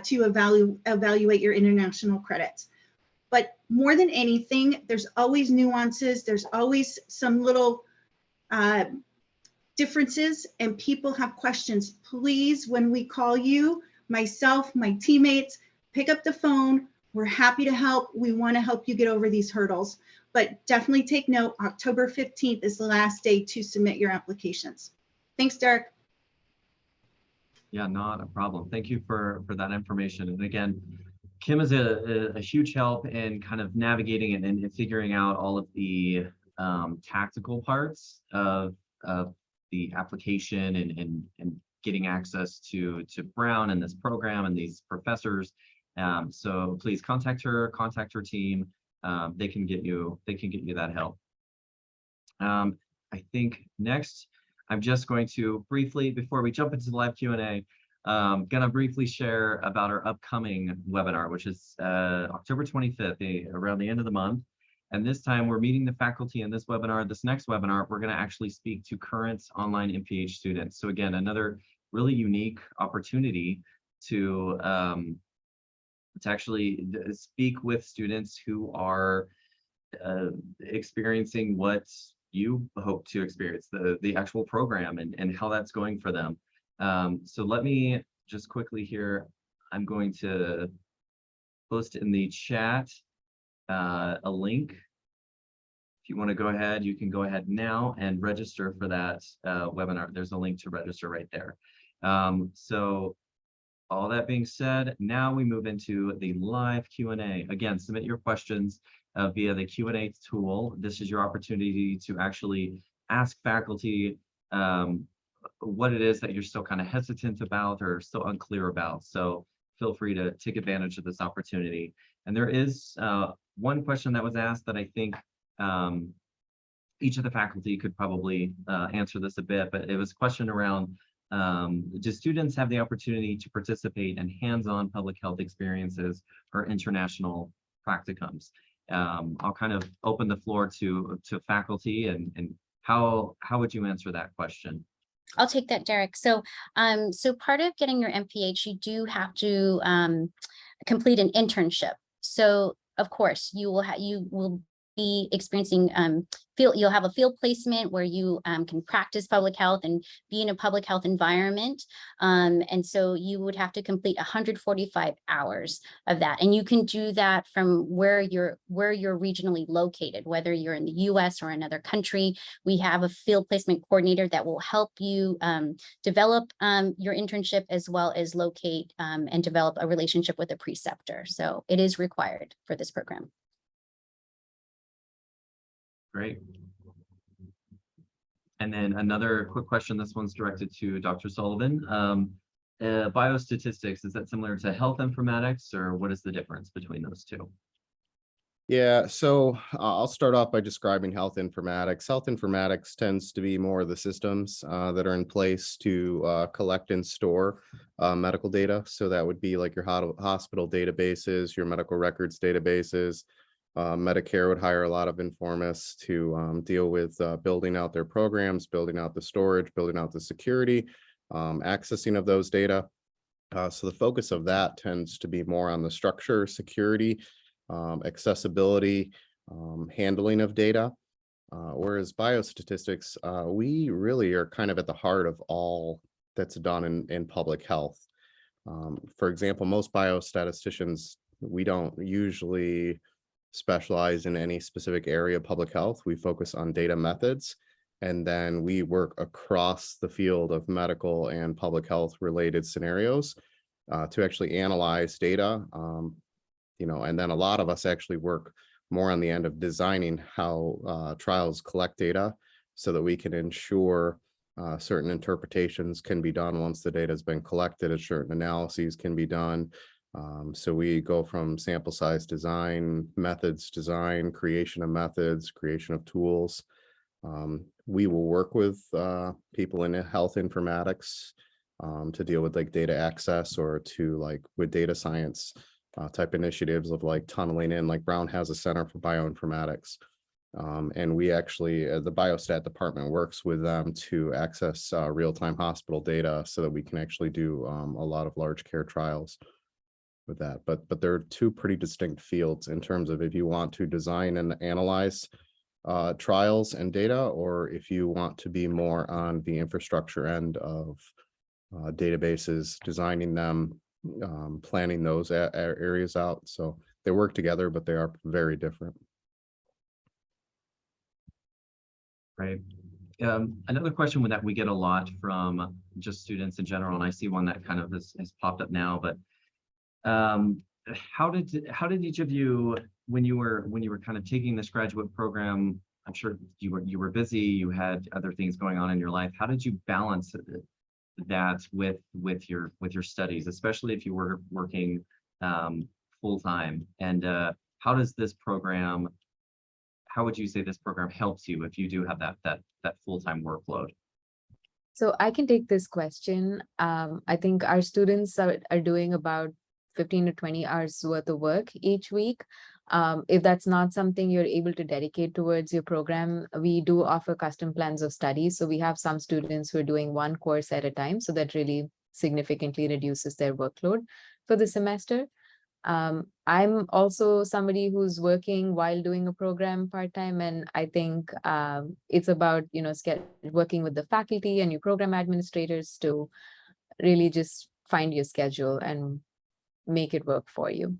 S10: to evaluate your international credits. But more than anything, there's always nuances. There's always some little differences and people have questions. Please, when we call you, myself, my teammates, pick up the phone. We're happy to help. We want to help you get over these hurdles. But definitely take note, October 15th is the last day to submit your applications. Thanks, Derek.
S1: Yeah, not a problem. Thank you for that information. And again, Kim is a huge help in kind of navigating and figuring out all of the tactical parts of the application and getting access to Brown and this program and these professors. So please contact her team. They can get you that help. I think next, I'm just going to briefly, before we jump into the live Q&A, gonna briefly share about our upcoming webinar, which is October 25th, around the end of the month. And this time we're meeting the faculty in this webinar. This next webinar, we're gonna actually speak to current online MPH students. So again, another really unique opportunity to actually speak with students who are experiencing what you hope to experience, the actual program and how that's going for them. So let me just quickly here, I'm going to post in the chat a link. If you want to go ahead, you can go ahead now and register for that webinar. There's a link to register right there. So all that being said, now we move into the live Q&A. Again, submit your questions via the Q&A tool. This is your opportunity to actually ask faculty what it is that you're still kind of hesitant about or still unclear about. So feel free to take advantage of this opportunity. And there is one question that was asked that I think each of the faculty could probably answer this a bit, but it was a question around do students have the opportunity to participate in hands-on public health experiences or international practicums? I'll kind of open the floor to faculty and how would you answer that question?
S2: I'll take that, Derek. So, so part of getting your MPH, you do have to complete an internship. So, of course, you will be experiencing you'll have a field placement where you can practice public health and be in a public health environment. And so you would have to complete 145 hours of that. And you can do that from where you're regionally located, whether you're in the US or another country. We have a field placement coordinator that will help you develop your internship, as well as locate and develop a relationship with a preceptor. So it is required for this program.
S1: Great. And then another quick question. This one's directed to Dr. Sullivan. Biostatistics, is that similar to health informatics, or what is the difference between those two?
S3: Yeah, so I'll start off by describing health informatics. Health informatics tends to be more of the systems that are in place to collect and store medical data. So that would be like your hospital databases, your medical records databases. Medicare would hire a lot of informists to deal with building out their programs, building out the storage, building out the security, accessing of those data. So the focus of that tends to be more on the structure, security, accessibility, handling of data. Whereas biostatistics, we really are kind of at the heart of all that's done in public health. For example, most biostatisticians, we don't usually specialize in any specific area of public health. We focus on data methods, and then we work across the field of medical and public health related scenarios to actually analyze data. And then a lot of us actually work more on the end of designing how trials collect data so that we can ensure certain interpretations can be done once the data has been collected, and certain analyses can be done. So we go from sample size design, methods design, creation of methods, creation of tools. We will work with people in health informatics to deal with like data access, or to like with data science type initiatives of like tunneling in, like Brown has a center for bioinformatics. And we actually, the biostat department works with them to access real-time hospital data so that we can actually do a lot of large care trials with that. But there are two pretty distinct fields in terms of if you want to design and analyze trials and data, or if you want to be more on the infrastructure end of databases, designing them, planning those areas out. So they work together, but they are very different.
S1: Right. Another question that we get a lot from just students in general, and I see one that kind of has popped up now, but how did each of you, when you were kind of taking this graduate program, I'm sure you were busy, you had other things going on in your life. How did you balance that with your studies, especially if you were working full time? And how does this program, how would you say this program helps you if you do have that full-time workload?
S9: So I can take this question. I think our students are doing about 15 to 20 hours worth of work each week. If that's not something you're able to dedicate towards your program, we do offer custom plans of study. So we have some students who are doing one course at a time. So that really significantly reduces their workload for the semester. I'm also somebody who's working while doing a program part-time, and I think it's about, working with the faculty and your program administrators to really just find your schedule and make it work for you.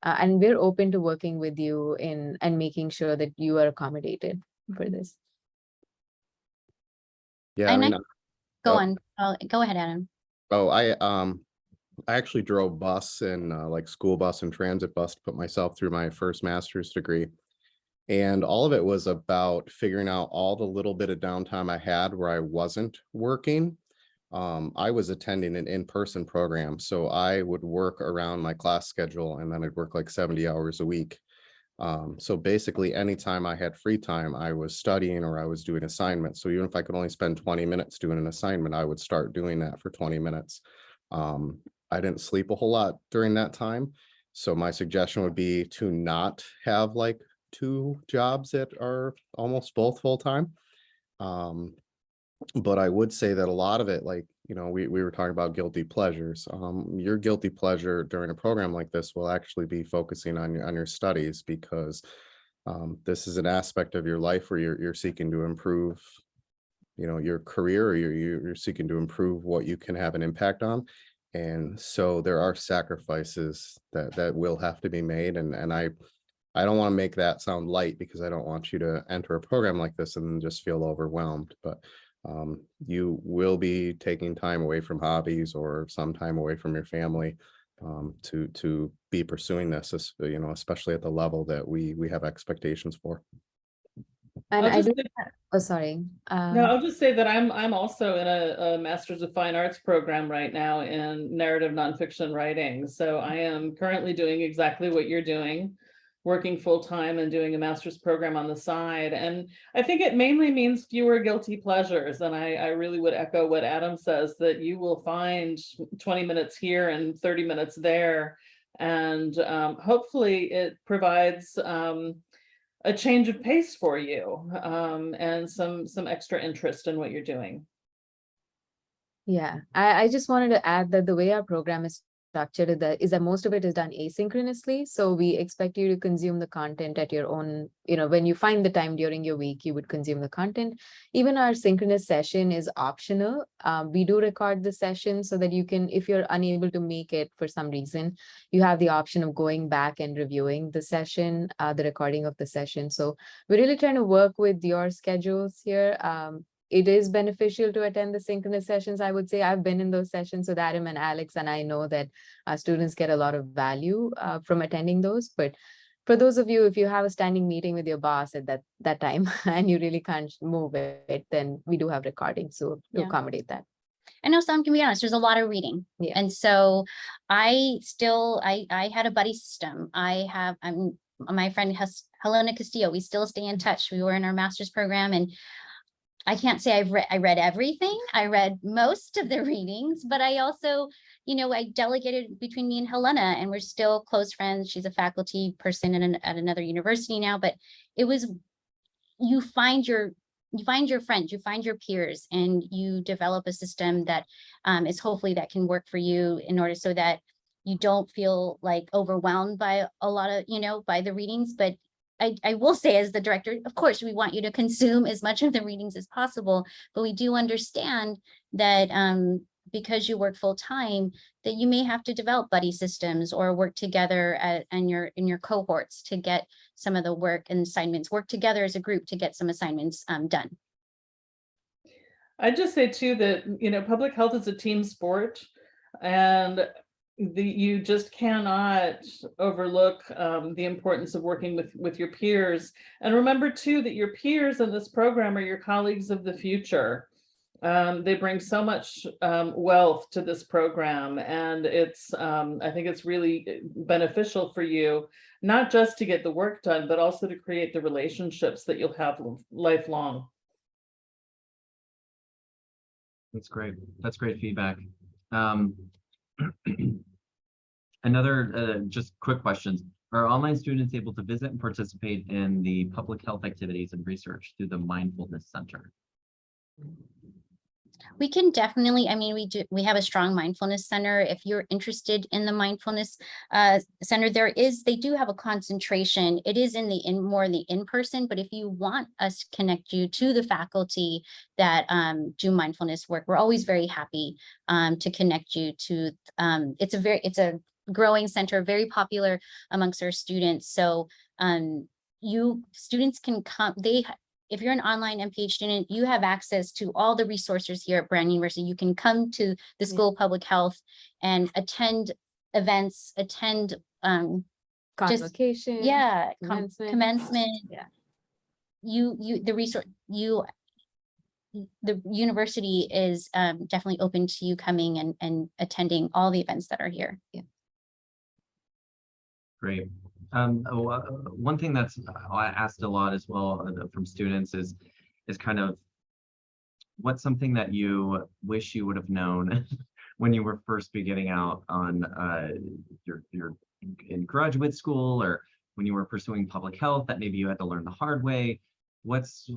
S9: And we're open to working with you and making sure that you are accommodated for this.
S3: Yeah,
S2: And go ahead, Adam.
S3: Oh, I actually drove bus and like school bus and transit bus to put myself through my first master's degree. And all of it was about figuring out all the little bit of downtime I had where I wasn't working. I was attending an in-person program, so I would work around my class schedule, and then I'd work like 70 hours a week. So basically anytime I had free time, I was studying or I was doing assignments. So even if I could only spend 20 minutes doing an assignment, I would start doing that for 20 minutes. I didn't sleep a whole lot during that time. So my suggestion would be to not have like 2 jobs that are almost both full-time. But I would say that a lot of it, like, we were talking about guilty pleasures. Your guilty pleasure during a program like this will actually be focusing on your studies, because This is an aspect of your life where you're seeking to improve, your career, or you're seeking to improve what you can have an impact on. And so there are sacrifices that will have to be made. And I don't want to make that sound light, because I don't want you to enter a program like this and then just feel overwhelmed. But you will be taking time away from hobbies or some time away from your family to be pursuing this, especially at the level that we have expectations for.
S9: And
S5: I'll
S9: I
S5: just
S9: do,
S5: say-
S9: oh, sorry.
S5: No, I'll just say that I'm also in a Master's of Fine Arts program right now in narrative nonfiction writing. So I am currently doing exactly what you're doing, working full-time and doing a master's program on the side. And I think it mainly means fewer guilty pleasures. And I really would echo what Adam says, that you will find 20 minutes here and 30 minutes there. And hopefully it provides a change of pace for you, and some extra interest in what you're doing.
S9: Yeah, I just wanted to add that the way our program is structured is that most of it is done asynchronously. So we expect you to consume the content at your own, when you find the time during your week, you would consume the content. Even our synchronous session is optional. We do record the session so that you can, if you're unable to make it for some reason, you have the option of going back and reviewing the session, the recording of the session. So we're really trying to work with your schedules here. It is beneficial to attend the synchronous sessions. I would say I've been in those sessions with Adam and Alex, and I know that students get a lot of value from attending those. But for those of you, if you have a standing meeting with your boss at that time and you really can't move it, then we do have recordings to
S2: Yeah.
S9: accommodate that.
S2: I know some can be honest, there's a lot of reading.
S9: Yeah.
S2: And so I had a buddy system. My friend Helena Castillo, we still stay in touch. We were in our master's program, and I can't say I read everything. I read most of the readings, but I also, I delegated between me and Helena, and we're still close friends. She's a faculty person at another university now, but it was, you find your friends, you find your peers, and you develop a system that is hopefully that can work for you in order so that you don't feel like overwhelmed by a lot of, by the readings. But I will say, as the director, of course, we want you to consume as much of the readings as possible, but we do understand that because you work full time, that you may have to develop buddy systems or work together in your cohorts to get some of the work and assignments, work together as a group to get some assignments done.
S5: I'd just say too that, public health is a team sport, and you just cannot overlook the importance of working with your peers. And remember too that your peers in this program are your colleagues of the future. They bring so much wealth to this program, and I think it's really beneficial for you, not just to get the work done, but also to create the relationships that you'll have lifelong.
S1: That's great. That's great feedback. Another just quick questions. Are online students able to visit and participate in the public health activities and research through the Mindfulness Center?
S2: We can definitely, we have a strong mindfulness center. If you're interested in the mindfulness center, they do have a concentration. It is more the in-person, but if you want us to connect you to the faculty that do mindfulness work, we're always very happy to connect you to, it's a growing center, very popular amongst our students. So students can come, if you're an online MPH student, you have access to all the resources here at Brown University. You can come to the School of Public Health and attend events, attend
S9: Convocation.
S2: commencement.
S9: Yeah.
S2: The university is definitely open to you coming and attending all the events that are here.
S9: Yeah.
S1: Great. One thing that's I asked a lot as well from students is kind of what's something that you wish you would have known when you were first beginning out on your in graduate school, or when you were pursuing public health that maybe you had to learn the hard way. What's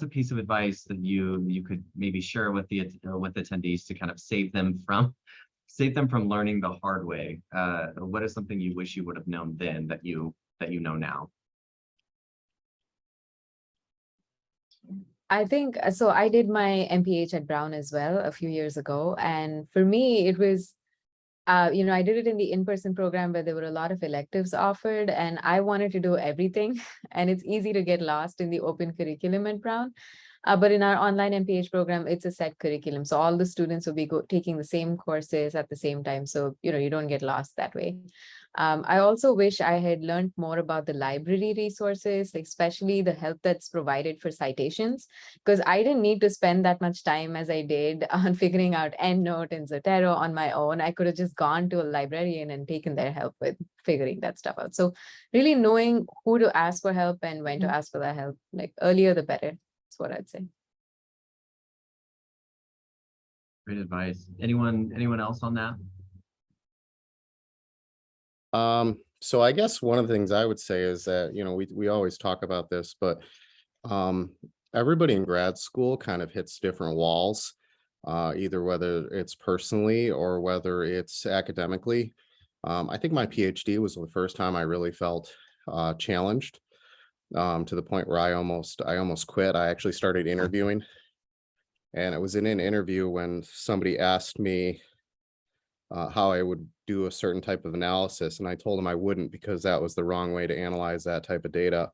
S1: a piece of advice that you could maybe share with the attendees to kind of save them from learning the hard way? What is something you wish you would have known then that you know now?
S9: I think so. I did my MPH at Brown as well a few years ago. And for me, it was, I did it in the in-person program where there were a lot of electives offered, and I wanted to do everything. And it's easy to get lost in the open curriculum at Brown. But in our online MPH program, it's a set curriculum. So all the students will be taking the same courses at the same time. So, you don't get lost that way. I also wish I had learned more about the library resources, especially the help that's provided for citations, because I didn't need to spend that much time as I did on figuring out EndNote and Zotero on my own. I could have just gone to a librarian and taken their help with figuring that stuff out. So really knowing who to ask for help and when to ask for that help, like earlier the better. That's what I'd say.
S1: Great advice. Anyone else on that?
S3: So I guess one of the things I would say is that, we always talk about this, but everybody in grad school kind of hits different walls, either whether it's personally or whether it's academically. I think my PhD was the first time I really felt challenged, to the point where I almost quit. I actually started interviewing, and it was in an interview when somebody asked me how I would do a certain type of analysis. And I told them I wouldn't, because that was the wrong way to analyze that type of data.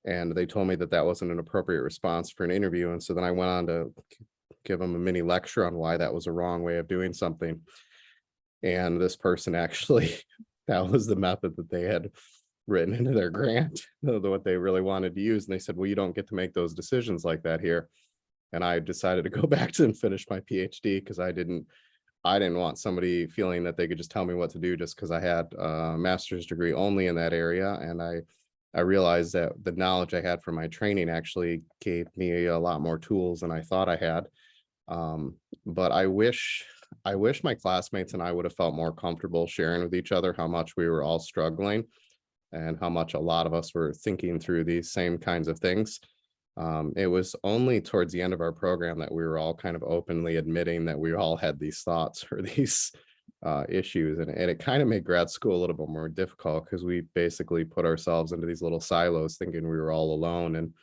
S3: And they told me that that wasn't an appropriate response for an interview. And so then I went on to give them a mini lecture on why that was a wrong way of doing something. And this person actually, that was the method that they had written into their grant, what they really wanted to use. And they said, well, you don't get to make those decisions like that here. And I decided to go back to and finish my PhD, because I didn't want somebody feeling that they could just tell me what to do just because I had a master's degree only in that area. And I realized that the knowledge I had from my training actually gave me a lot more tools than I thought I had. But I wish my classmates and I would have felt more comfortable sharing with each other how much we were all struggling and how much a lot of us were thinking through these same kinds of things. It was only towards the end of our program that we were all kind of openly admitting that we all had these thoughts or these issues, and it kind of made grad school a little bit more difficult, because we basically put ourselves into these little silos thinking we were all alone. And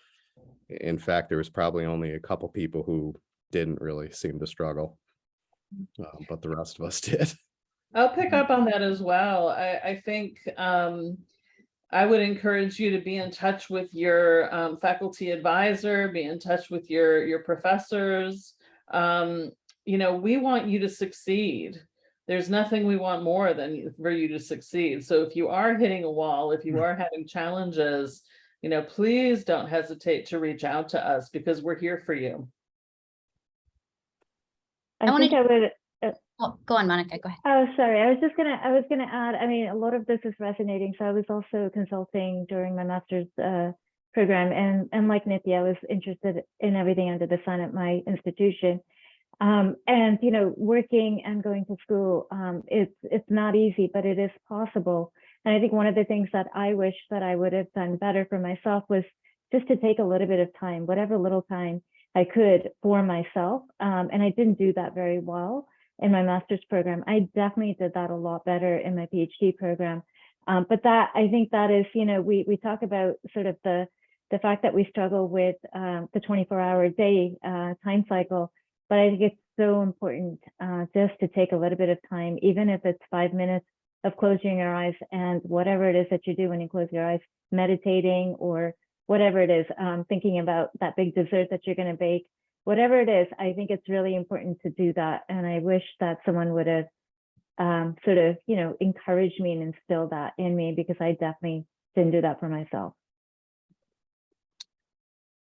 S3: in fact, there was probably only a couple people who didn't really seem to struggle, but the rest of us did.
S5: I'll pick up on that as well. I think I would encourage you to be in touch with your faculty advisor, be in touch with your professors. We want you to succeed. There's nothing we want more than for you to succeed. So if you are hitting a wall, if you are having challenges, please don't hesitate to reach out to us, because we're here for you.
S6: I think I would.
S2: Oh, go on, Monica, go ahead.
S6: Oh, sorry. I was gonna add, I mean, a lot of this is resonating. So I was also consulting during my master's program, and like Nithya, I was interested in everything under the sun at my institution. And working and going to school, it's not easy, but it is possible. And I think one of the things that I wish that I would have done better for myself was just to take a little bit of time, whatever little time I could, for myself. And I didn't do that very well in my master's program. I definitely did that a lot better in my PhD program. But that, I think that is, we talk about sort of the fact that we struggle with the 24-hour day time cycle, but I think it's so important just to take a little bit of time, even if it's 5 minutes of closing your eyes and whatever it is that you do when you close your eyes, meditating or whatever it is, thinking about that big dessert that you're going to bake. Whatever it is, I think it's really important to do that. And I wish that someone would have sort of, encouraged me and instilled that in me, because I definitely didn't do that for myself.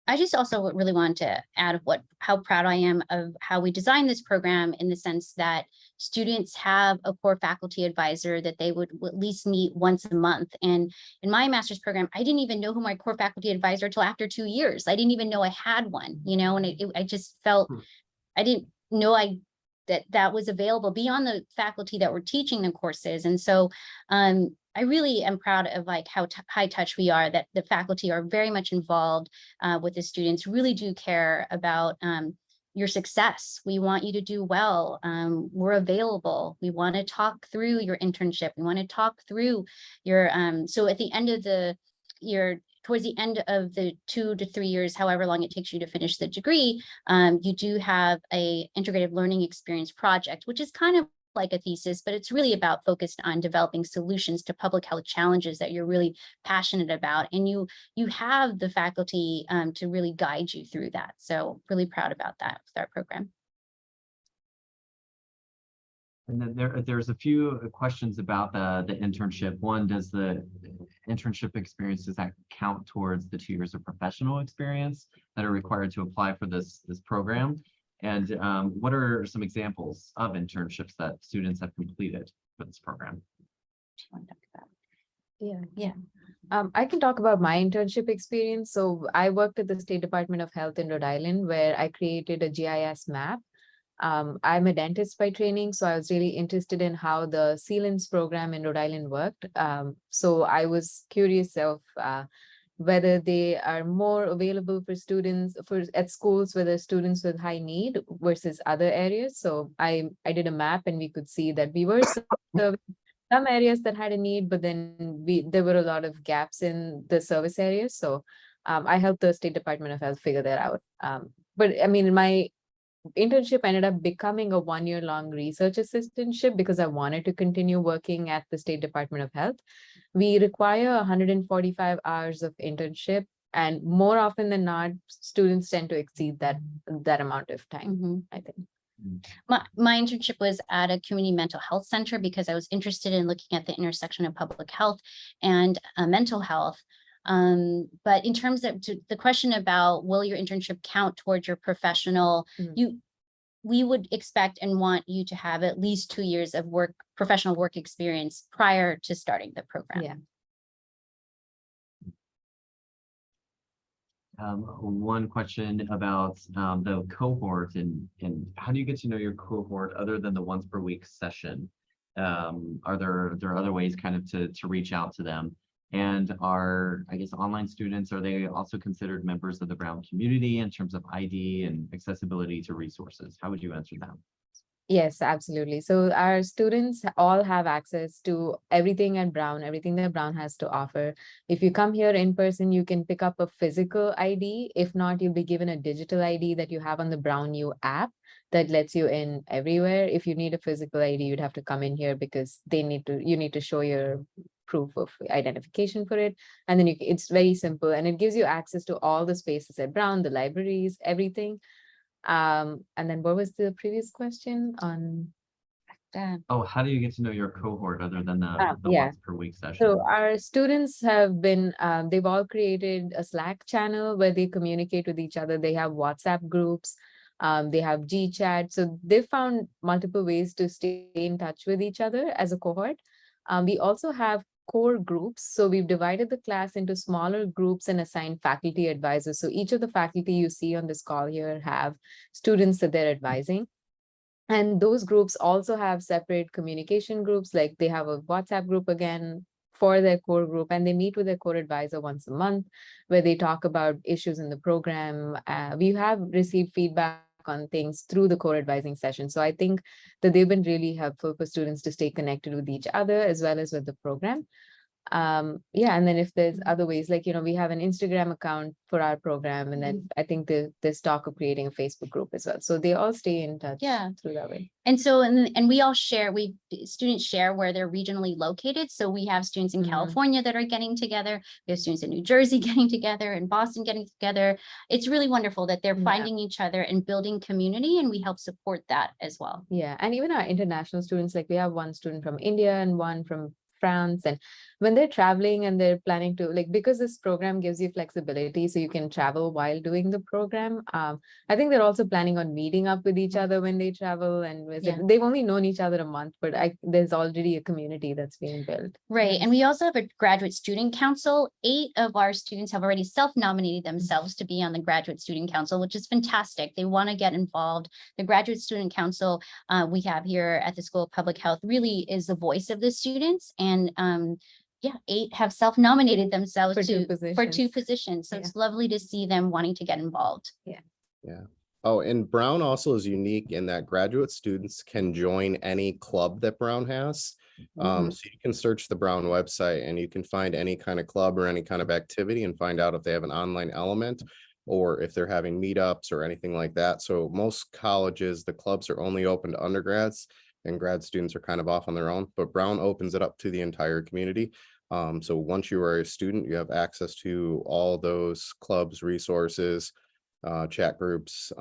S2: I just also really want to add how proud I am of how we designed this program, in the sense that students have a core faculty advisor that they would at least meet once a month. And in my master's program, I didn't even know who my core faculty advisor till after 2 years. I didn't even know I had one, and I just felt, I didn't know that was available beyond the faculty that were teaching the courses. And so I really am proud of how high touch we are, that the faculty are very much involved with the students, really do care about your success. We want you to do well. We're available. We want to talk through your internship. We want to talk through your, so at the end of your towards the end of the 2 to 3 years, however long it takes you to finish the degree, you do have a integrated learning experience project, which is kind of like a thesis, but it's really about focused on developing solutions to public health challenges that you're really passionate about. And you have the faculty to really guide you through that. So really proud about that with our program.
S1: And then there's a few questions about the internship. One, does the internship experience, does that count towards the 2 years of professional experience that are required to apply for this program? And what are some examples of internships that students have completed for this program?
S9: Yeah. I can talk about my internship experience. So I worked at the State Department of Health in Rhode Island, where I created a GIS map. I'm a dentist by training, so I was really interested in how the CELINS program in Rhode Island worked. So I was curious of whether they are more available for students at schools where there's students with high need versus other areas. So I did a map, and we could see that we were serving some areas that had a need, but then there were a lot of gaps in the service areas. So I helped the State Department of Health figure that out. But I mean, my internship ended up becoming a 1-year-long research assistantship because I wanted to continue working at the State Department of Health. We require 145 hours of internship, and more often than not, students tend to exceed that amount of time, I think.
S2: My internship was at a community mental health center because I was interested in looking at the intersection of public health and mental health. But in terms of the question about will your internship count towards your professional, we would expect and want you to have at least 2 years of professional work experience prior to starting the program.
S9: Yeah.
S1: One question about the cohort and how do you get to know your cohort other than the once per week session? Are there other ways kind of to reach out to them? And are, I guess, online students, are they also considered members of the Brown community in terms of ID and accessibility to resources? How would you answer that?
S9: Yes, absolutely. So our students all have access to everything at Brown, everything that Brown has to offer. If you come here in person, you can pick up a physical ID. If not, you'll be given a digital ID that you have on the Brown U app that lets you in everywhere. If you need a physical ID, you'd have to come in here because you need to show your proof of identification for it. And then it's very simple, and it gives you access to all the spaces at Brown, the libraries, everything. And then what was the previous question on that?
S1: Oh, how do you get to know your cohort other than the
S9: yeah.
S1: once per week session?
S9: So our students have been, they've all created a Slack channel where they communicate with each other. They have WhatsApp groups, they have GChat. So they've found multiple ways to stay in touch with each other as a cohort. We also have core groups. So we've divided the class into smaller groups and assigned faculty advisors. So each of the faculty you see on this call here have students that they're advising. And those groups also have separate communication groups, like they have a WhatsApp group again for their core group, and they meet with their core advisor once a month where they talk about issues in the program. We have received feedback on things through the core advising session. So I think that they've been really helpful for students to stay connected with each other as well as with the program. Yeah, and then if there's other ways, like, we have an Instagram account for our program, and then I think there's talk of creating a Facebook group as well. So they all stay in touch through that way.
S2: And so, and we all share, students share where they're regionally located. So we have students in California that are getting together. We have students in New Jersey getting together, and Boston getting together. It's really wonderful that they're finding each other and building community, and we help support that as well.
S9: Yeah, and even our international students, like we have one student from India and one from France, and when they're traveling and they're planning to, like, because this program gives you flexibility so you can travel while doing the program, I think they're also planning on meeting up with each other when they travel and visit. They've only known each other a month, but there's already a community that's being built.
S2: Right, and we also have a graduate student council. 8 of our students have already self-nominated themselves to be on the graduate student council, which is fantastic. They want to get involved. The graduate student council we have here at the School of Public Health really is the voice of the students, and 8 have self-nominated themselves for 2 positions. So it's lovely to see them wanting to get involved.
S3: Yeah. Oh, and Brown also is unique in that graduate students can join any club that Brown has.
S9: Mhm.
S3: So you can search the Brown website and you can find any kind of club or any kind of activity and find out if they have an online element or if they're having meetups or anything like that. So most colleges, the clubs are only open to undergrads and grad students are kind of off on their own, but Brown opens it up to the entire community. So once you are a student, you have access to all those clubs, resources, chat groups,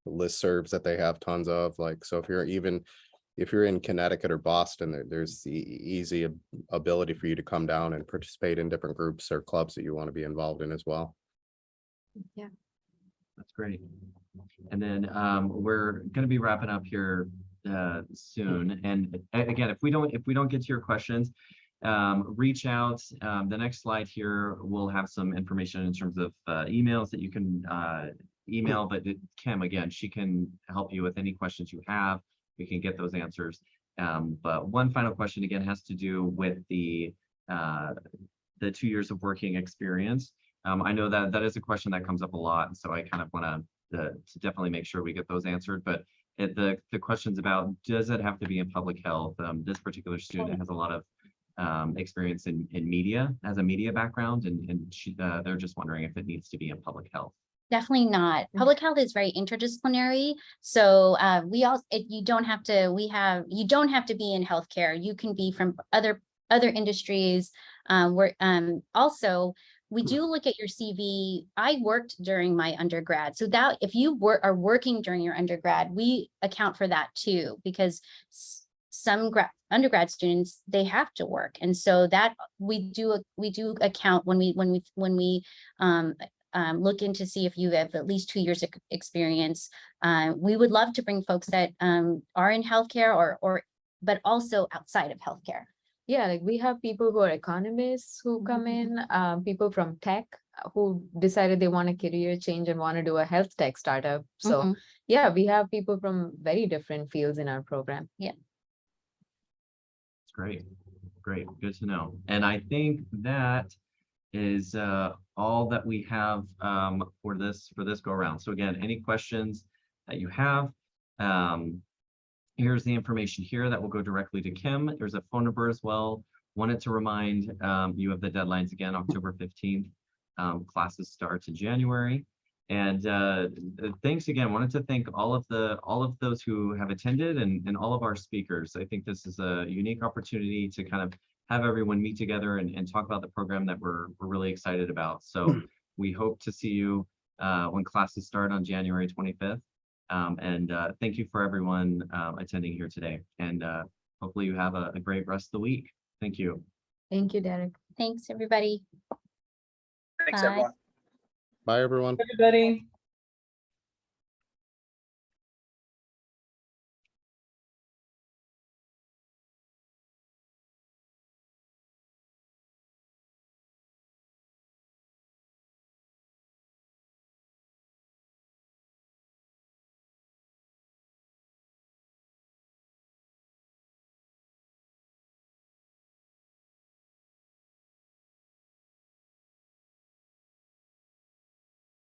S3: listservs that they have tons of. Like, so if you're in Connecticut or Boston, there's the easy ability for you to come down and participate in different groups or clubs that you want to be involved in as well.
S1: That's great. And then we're going to be wrapping up here soon. And again, if we don't get to your questions, reach out. The next slide here will have some information in terms of emails that you can email, but Kim, again, she can help you with any questions you have. We can get those answers. But one final question again has to do with the 2 years of working experience. I know that that is a question that comes up a lot, and so I kind of want to definitely make sure we get those answered. But the questions about, does it have to be in public health? This particular student has a lot of experience in media, has a media background, and they're just wondering if it needs to be in public health.
S2: Definitely not. Public health is very interdisciplinary. So you don't have to be in healthcare. You can be from other industries. Also, we do look at your CV. I worked during my undergrad. So that if you are working during your undergrad, we account for that too, because some undergrad students, they have to work. And so that we do account when we look in to see if you have at least 2 years of experience. We would love to bring folks that are in healthcare but also outside of healthcare.
S9: Yeah, like we have people who are economists who come in, people from tech who decided they want a career change and want to do a health tech startup. So yeah, we have people from very different fields in our program.
S2: Yeah.
S1: Great, good to know. And I think that is all that we have for this go around. So again, any questions that you have, here's the information here that will go directly to Kim. There's a phone number as well. Wanted to remind you of the deadlines again, October 15th. Classes start in January. And thanks again. Wanted to thank all of those who have attended and all of our speakers. I think this is a unique opportunity to kind of have everyone meet together and talk about the program that we're really excited about. So we hope to see you when classes start on January 25th. And thank you for everyone attending here today. And hopefully you have a great rest of the week. Thank you.
S9: Thank you, Derek.
S2: Thanks, everybody.
S8: Thanks,
S2: Bye.
S8: everyone.
S3: Bye, everyone.
S5: Everybody.